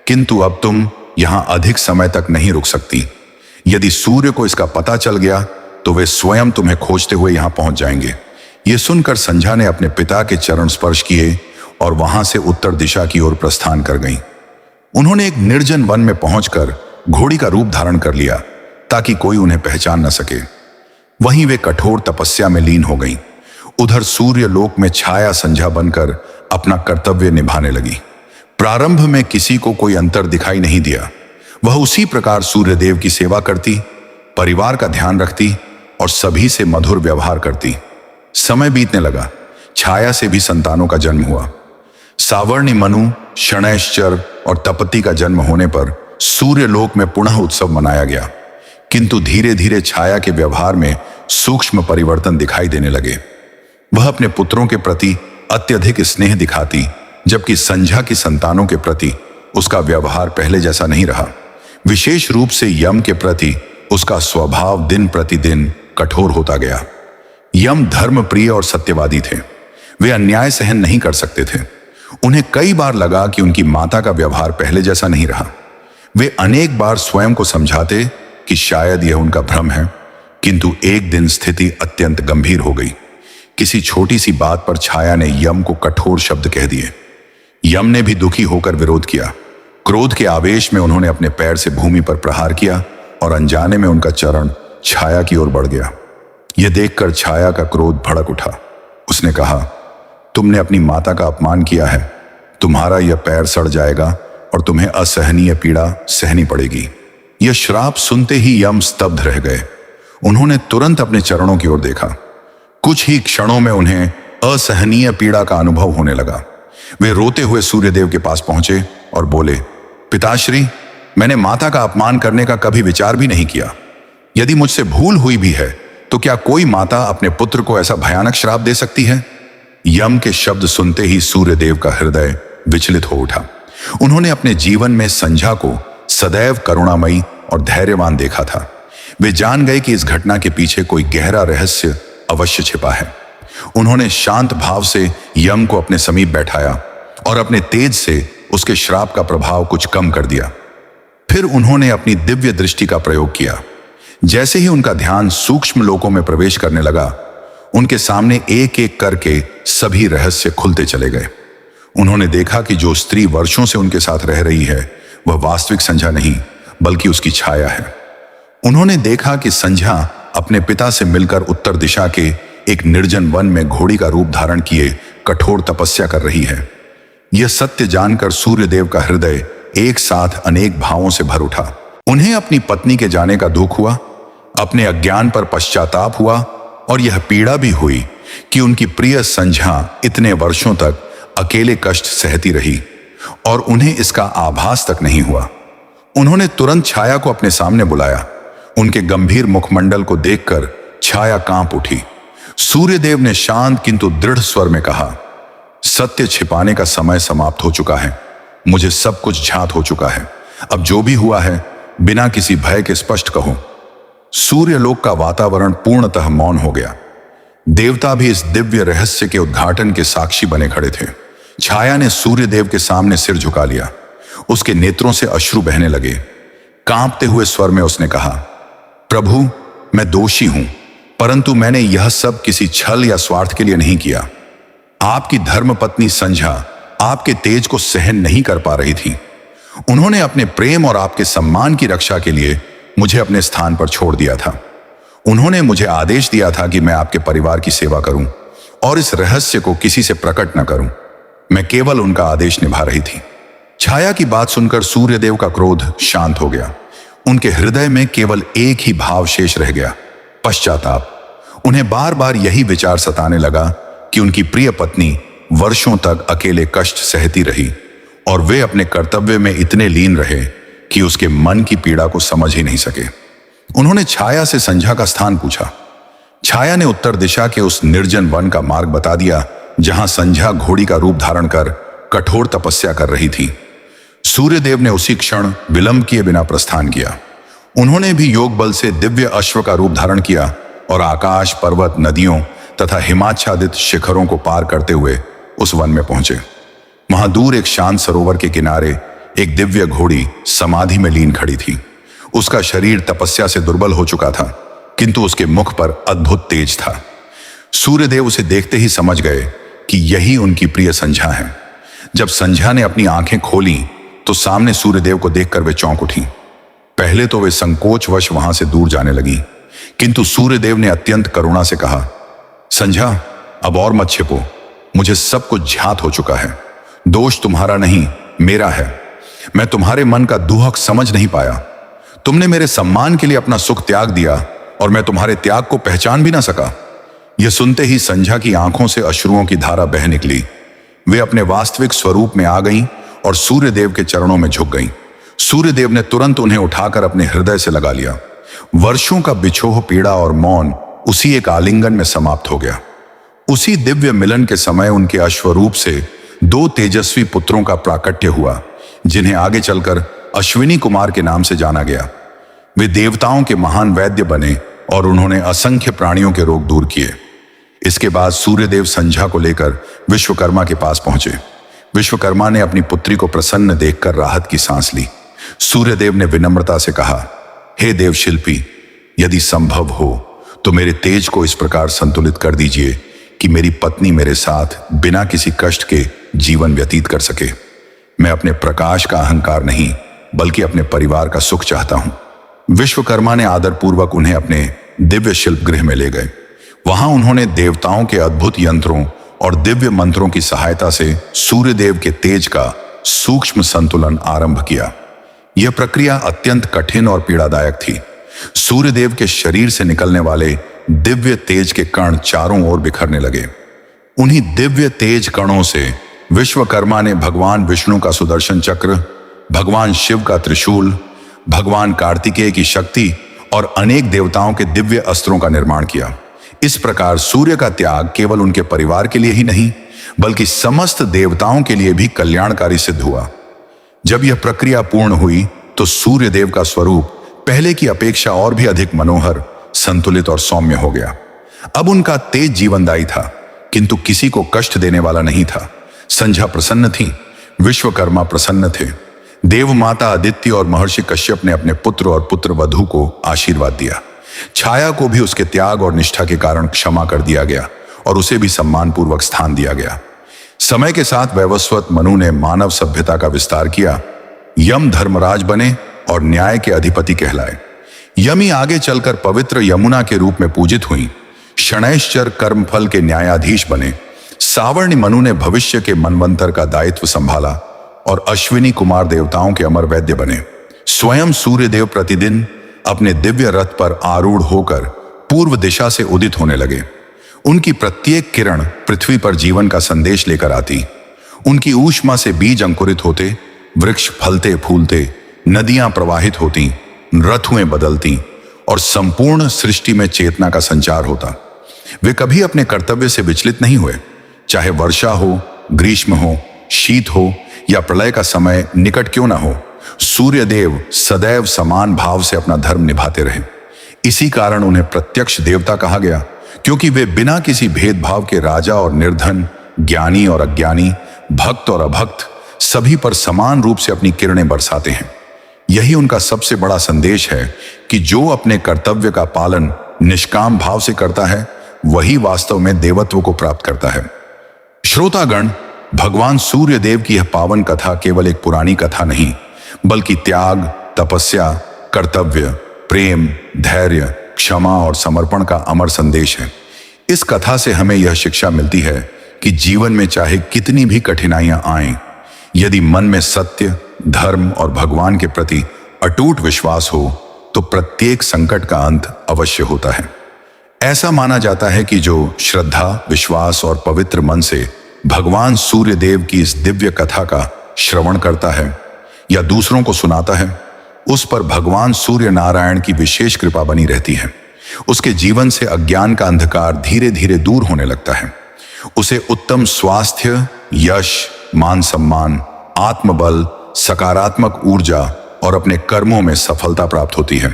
किंतु अब तुम यहां अधिक समय तक नहीं रुक सकती। यदि सूर्य को इसका पता चल गया तो वे स्वयं तुम्हें खोजते हुए यहां पहुंच जाएंगे। यह सुनकर संध्या ने अपने पिता के चरण स्पर्श किए और वहां से उत्तर दिशा की ओर प्रस्थान कर गईं। उन्होंने एक निर्जन वन में पहुंचकर घोड़ी का रूप धारण कर लिया ताकि कोई उन्हें पहचान न सके। वहीं वे कठोर तपस्या में लीन हो गईं। उधर सूर्य लोक में छाया संध्या बनकर अपना कर्तव्य निभाने लगी। प्रारंभ में किसी को कोई अंतर दिखाई नहीं दिया। वह उसी प्रकार सूर्यदेव की सेवा करती, परिवार का ध्यान रखती और सभी से मधुर व्यवहार करती। समय बीतने लगा। छाया से भी संतानों का जन्म हुआ। सावर्णी, मनु, शनैश्चर और तपति का जन्म होने पर सूर्यलोक में पुनः उत्सव मनाया गया, किंतु धीरे धीरे छाया के व्यवहार में सूक्ष्म परिवर्तन दिखाई देने लगे। वह अपने पुत्रों के प्रति अत्यधिक स्नेह दिखाती, जबकि संध्या की संतानों के प्रति उसका व्यवहार पहले जैसा नहीं रहा। विशेष रूप से यम के प्रति उसका स्वभाव दिन प्रतिदिन कठोर होता गया। यम धर्मप्रिय और सत्यवादी थे। वे अन्याय सहन नहीं कर सकते थे। उन्हें कई बार लगा कि उनकी माता का व्यवहार पहले जैसा नहीं रहा। वे अनेक बार स्वयं को समझाते कि शायद यह उनका भ्रम है, किंतु एक दिन स्थिति अत्यंत गंभीर हो गई। किसी छोटी सी बात पर छाया ने यम को कठोर शब्द कह दिए। यम ने भी दुखी होकर विरोध किया। क्रोध के आवेश में उन्होंने अपने पैर से भूमि पर प्रहार किया और अनजाने में उनका चरण छाया की ओर बढ़ गया। यह देखकर छाया का क्रोध भड़क उठा। उसने कहा, तुमने अपनी माता का अपमान किया है। तुम्हारा यह पैर सड़ जाएगा और तुम्हें असहनीय पीड़ा सहनी पड़ेगी। यह श्राप सुनते ही यम स्तब्ध रह गए। उन्होंने तुरंत अपने चरणों की ओर देखा। कुछ ही क्षणों में उन्हें असहनीय पीड़ा का अनुभव होने लगा। वे रोते हुए सूर्यदेव के पास पहुंचे और बोले, पिताश्री, मैंने माता का अपमान करने का कभी विचार भी नहीं किया। यदि मुझसे भूल हुई भी है तो क्या कोई माता अपने पुत्र को ऐसा भयानक श्राप दे सकती है? यम के शब्द सुनते ही सूर्यदेव का हृदय विचलित हो उठा। उन्होंने अपने जीवन में संध्या को सदैव करुणामयी और धैर्यवान देखा था। वे जान गए कि इस घटना के पीछे कोई गहरा रहस्य अवश्य छिपा है। उन्होंने शांत भाव से यम को अपने समीप बैठाया और अपने तेज से उसके श्राप का प्रभाव कुछ कम कर दिया। फिर उन्होंने अपनी दिव्य दृष्टि का प्रयोग किया। जैसे ही उनका ध्यान सूक्ष्म लोकों में प्रवेश करने लगा, उनके सामने एक एक करके सभी रहस्य खुलते चले गए। उन्होंने देखा कि जो स्त्री वर्षों से उनके साथ रह रही है वह वास्तविक संध्या नहीं बल्कि उसकी छाया है। उन्होंने देखा कि संध्या अपने पिता से मिलकर उत्तर दिशा के एक निर्जन वन में घोड़ी का रूप धारण किए कठोर तपस्या कर रही है। यह सत्य जानकर सूर्यदेव का हृदय एक साथ अनेक भावों से भर उठा। उन्हें अपनी पत्नी के जाने का दुख हुआ, अपने अज्ञान पर पश्चाताप हुआ और यह पीड़ा भी हुई कि उनकी प्रिय संध्या इतने वर्षों तक अकेले कष्ट सहती रही और उन्हें इसका आभास तक नहीं हुआ। उन्होंने तुरंत छाया को अपने सामने बुलाया। उनके गंभीर मुखमंडल को देखकर छाया कांप उठी। सूर्यदेव ने शांत किंतु दृढ़ स्वर में कहा, सत्य छिपाने का समय समाप्त हो चुका है। मुझे सब कुछ ज्ञात हो चुका है। अब जो भी हुआ है बिना किसी भय के स्पष्ट कहो। सूर्यलोक का वातावरण पूर्णतः मौन हो गया। देवता भी इस दिव्य रहस्य के उद्घाटन के साक्षी बने खड़े थे। छाया ने सूर्यदेव के सामने सिर झुका लिया। उसके नेत्रों से अश्रु बहने लगे। कांपते हुए स्वर में उसने कहा, प्रभु, मैं दोषी हूं, परंतु मैंने यह सब किसी छल या स्वार्थ के लिए नहीं किया। आपकी धर्मपत्नी संध्या आपके तेज को सहन नहीं कर पा रही थी। उन्होंने अपने प्रेम और आपके सम्मान की रक्षा के लिए मुझे अपने स्थान पर छोड़ दिया था। उन्होंने मुझे आदेश दिया था कि मैं आपके परिवार की सेवा करूं और इस रहस्य को किसी से प्रकट न करूं। मैं केवल उनका आदेश निभा रही थी। छाया की बात सुनकर सूर्यदेव का क्रोध शांत हो गया। उनके हृदय में केवल एक ही भाव शेष रह गया, पश्चाताप। उन्हें बार बार यही विचार सताने लगा कि उनकी प्रिय पत्नी वर्षों तक अकेले कष्ट सहती रही और वे अपने कर्तव्य में इतने लीन रहे कि उसके मन की पीड़ा को समझ ही नहीं सके। उन्होंने छाया से संध्या का स्थान पूछा। छाया ने उत्तर दिशा के उस निर्जन वन का मार्ग बता दिया जहां संध्या घोड़ी का रूप धारण कर कठोर तपस्या कर रही थी। सूर्यदेव ने उसी क्षण विलंब किए बिना प्रस्थान किया। उन्होंने भी योग बल से दिव्य अश्व का रूप धारण किया और आकाश, पर्वत, नदियों तथा हिमाच्छादित शिखरों को पार करते हुए उस वन में पहुंचे। वहां दूर एक शांत सरोवर के किनारे एक दिव्य घोड़ी समाधि में लीन खड़ी थी। उसका शरीर तपस्या से दुर्बल हो चुका था, किंतु उसके मुख पर अद्भुत तेज था। सूर्यदेव उसे देखते ही समझ गए कि यही उनकी प्रिय संध्या है। जब संध्या ने अपनी आंखें खोली तो सामने सूर्यदेव को देखकर वे चौंक उठी। पहले तो वे संकोचवश वहां से दूर जाने लगी, किंतु सूर्यदेव ने अत्यंत करुणा से कहा, संध्या, अब और मत छिपो। मुझे सब कुछ ज्ञात हो चुका है। दोष तुम्हारा नहीं, मेरा है। मैं तुम्हारे मन का दुहक समझ नहीं पाया। तुमने मेरे सम्मान के लिए अपना सुख त्याग दिया और मैं तुम्हारे त्याग को पहचान भी ना सका। यह सुनते ही संध्या की आंखों से अश्रुओं की धारा बह निकली। वे अपने वास्तविक स्वरूप में आ गईं और सूर्यदेव के चरणों में झुक गईं। सूर्यदेव ने तुरंत उन्हें उठाकर अपने हृदय से लगा लिया। वर्षों का बिछोह, पीड़ा और मौन उसी एक आलिंगन में समाप्त हो गया। उसी दिव्य मिलन के समय उनके अश्वरूप से 2 तेजस्वी पुत्रों का प्राकट्य हुआ, जिन्हें आगे चलकर अश्विनी कुमार के नाम से जाना गया। वे देवताओं के महान वैद्य बने और उन्होंने असंख्य प्राणियों के रोग दूर किए। इसके बाद सूर्यदेव संध्या को लेकर विश्वकर्मा के पास पहुंचे। विश्वकर्मा ने अपनी पुत्री को प्रसन्न देखकर राहत की सांस ली। सूर्यदेव ने विनम्रता से कहा, हे देव शिल्पी, यदि संभव हो तो मेरे तेज को इस प्रकार संतुलित कर दीजिए कि मेरी पत्नी मेरे साथ बिना किसी कष्ट के जीवन व्यतीत कर सके। मैं अपने प्रकाश का अहंकार नहीं बल्कि अपने परिवार का सुख चाहता हूं। विश्वकर्मा ने आदरपूर्वक उन्हें अपने दिव्य शिल्प गृह में ले गए। वहां उन्होंने देवताओं के अद्भुत यंत्रों और दिव्य मंत्रों की सहायता से सूर्यदेव के तेज का सूक्ष्म संतुलन आरंभ किया। यह प्रक्रिया अत्यंत कठिन और पीड़ादायक थी। सूर्यदेव के शरीर से निकलने वाले दिव्य तेज के कण चारों ओर बिखरने लगे। उन्हीं दिव्य तेज कणों से विश्वकर्मा ने भगवान विष्णु का सुदर्शन चक्र, भगवान शिव का त्रिशूल, भगवान कार्तिकेय की शक्ति और अनेक देवताओं के दिव्य अस्त्रों का निर्माण किया। इस प्रकार सूर्य का त्याग केवल उनके परिवार के लिए ही नहीं बल्कि समस्त देवताओं के लिए भी कल्याणकारी सिद्ध हुआ। जब यह प्रक्रिया पूर्ण हुई तो सूर्यदेव का स्वरूप पहले की अपेक्षा और भी अधिक मनोहर, संतुलित और सौम्य हो गया। अब उनका तेज जीवनदायी था किंतु किसी को कष्ट देने वाला नहीं था। संध्या प्रसन्न थी, विश्वकर्मा प्रसन्न थे। देव माता आदित्य और महर्षि कश्यप ने अपने पुत्र और पुत्र वधू को आशीर्वाद दिया। छाया को भी उसके त्याग और निष्ठा के कारण क्षमा कर दिया गया और उसे भी सम्मानपूर्वक स्थान दिया गया। समय के साथ वैवस्वत मनु ने मानव सभ्यता का विस्तार किया। यम धर्मराज बने और न्याय के अधिपति कहलाए। यमी आगे चलकर पवित्र यमुना के रूप में पूजित हुई। शनैश्चर कर्मफल के न्यायाधीश बने। सावर्णी मनु ने भविष्य के मनवंतर का दायित्व संभाला और अश्विनी कुमार देवताओं के अमर वैद्य बने। स्वयं सूर्यदेव प्रतिदिन अपने दिव्य रथ पर आरूढ़ होकर पूर्व दिशा से उदित होने लगे। उनकी प्रत्येक किरण पृथ्वी पर जीवन का संदेश लेकर आती। उनकी ऊष्मा से बीज अंकुरित होते, वृक्ष फलते फूलते, नदियां प्रवाहित होती, ऋतुएं बदलती और संपूर्ण सृष्टि में चेतना का संचार होता। वे कभी अपने कर्तव्य से विचलित नहीं हुए। चाहे वर्षा हो, ग्रीष्म हो, शीत हो या प्रलय का समय निकट क्यों ना हो, सूर्यदेव सदैव समान भाव से अपना धर्म निभाते रहे। इसी कारण उन्हें प्रत्यक्ष देवता कहा गया, क्योंकि वे बिना किसी भेदभाव के राजा और निर्धन, ज्ञानी और अज्ञानी, भक्त और अभक्त सभी पर समान रूप से अपनी किरणें बरसाते हैं। यही उनका सबसे बड़ा संदेश है कि जो अपने कर्तव्य का पालन निष्काम भाव से करता है वही वास्तव में देवत्व को प्राप्त करता है। श्रोतागण, भगवान सूर्यदेव की यह पावन कथा केवल एक पुरानी कथा नहीं बल्कि त्याग, तपस्या, कर्तव्य, प्रेम, धैर्य, क्षमा और समर्पण का अमर संदेश है। इस कथा से हमें यह शिक्षा मिलती है कि जीवन में चाहे कितनी भी कठिनाइयां आएं, यदि मन में सत्य, धर्म और भगवान के प्रति अटूट विश्वास हो तो प्रत्येक संकट का अंत अवश्य होता है। ऐसा माना जाता है कि जो श्रद्धा, विश्वास और पवित्र मन से भगवान सूर्यदेव की इस दिव्य कथा का श्रवण करता है या दूसरों को सुनाता है, उस पर भगवान सूर्य नारायण की विशेष कृपा बनी रहती है। उसके जीवन से अज्ञान का अंधकार धीरे धीरे दूर होने लगता है। उसे उत्तम स्वास्थ्य, यश, मान सम्मान, आत्मबल, सकारात्मक ऊर्जा और अपने कर्मों में सफलता प्राप्त होती है।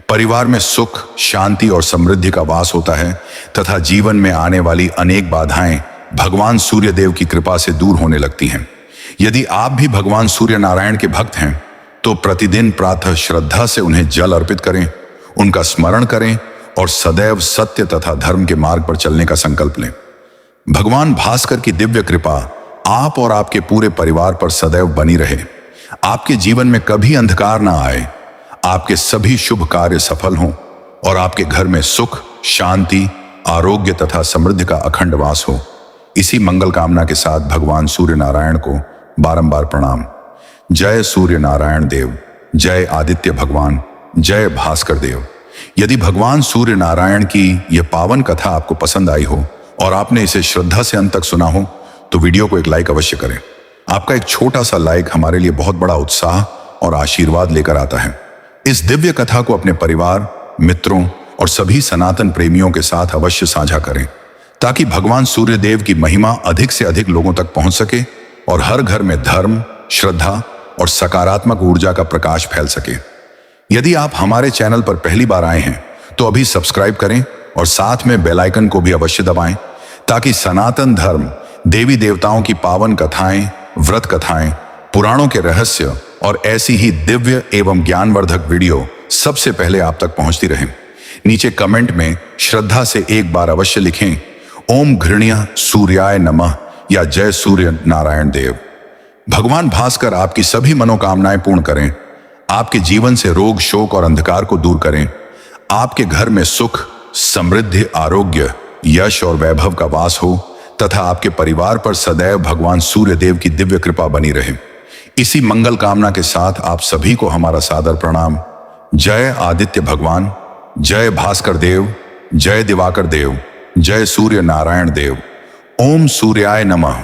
परिवार में सुख, शांति और समृद्धि का वास होता है तथा जीवन में आने वाली अनेक बाधाएं भगवान सूर्यदेव की कृपा से दूर होने लगती हैं। यदि आप भी भगवान सूर्य नारायण के भक्त हैं तो प्रतिदिन प्रातः श्रद्धा से उन्हें जल अर्पित करें, उनका स्मरण करें और सदैव सत्य तथा धर्म के मार्ग पर चलने का संकल्प लें। भगवान भास्कर की दिव्य कृपा आप और आपके पूरे परिवार पर सदैव बनी रहे। आपके जीवन में कभी अंधकार ना आए, आपके सभी शुभ कार्य सफल हों और आपके घर में सुख, शांति, आरोग्य तथा समृद्धि का अखंड वास हो। इसी मंगल कामना के साथ भगवान सूर्य नारायण को बारंबार प्रणाम। जय सूर्य नारायण देव, जय आदित्य भगवान, जय भास्कर देव। यदि भगवान सूर्य नारायण की यह पावन कथा आपको पसंद आई हो और आपने इसे श्रद्धा से अंत तक सुना हो तो वीडियो को एक लाइक अवश्य करें। आपका एक छोटा सा लाइक हमारे लिए बहुत बड़ा उत्साह और आशीर्वाद लेकर आता है। इस दिव्य कथा को अपने परिवार, मित्रों और सभी सनातन प्रेमियों के साथ अवश्य साझा करें ताकि भगवान सूर्यदेव की महिमा अधिक से अधिक लोगों तक पहुंच सके और हर घर में धर्म, श्रद्धा और सकारात्मक ऊर्जा का प्रकाश फैल सके। यदि आप हमारे चैनल पर पहली बार आए हैं तो अभी सब्सक्राइब करें और साथ में बेल आइकन को भी अवश्य दबाएं, ताकि सनातन धर्म, देवी देवताओं की पावन कथाएं, व्रत कथाएं, पुराणों के रहस्य और ऐसी ही दिव्य एवं ज्ञानवर्धक वीडियो सबसे पहले आप तक पहुंचती रहें। नीचे कमेंट में श्रद्धा से एक बार अवश्य लिखें, ओम घृण्य सूर्याय नमः या जय सूर्य नारायण देव। भगवान भास्कर आपकी सभी मनोकामनाएं पूर्ण करें, आपके जीवन से रोग, शोक और अंधकार को दूर करें, आपके घर में सुख, समृद्धि, आरोग्य, यश और वैभव का वास हो तथा आपके परिवार पर सदैव भगवान सूर्य देव की दिव्य कृपा बनी रहे। इसी मंगल कामना के साथ आप सभी को हमारा सादर प्रणाम। जय आदित्य भगवान, जय भास्कर देव, जय दिवाकर देव, जय सूर्य नारायण देव। ओम सूर्याय नमः।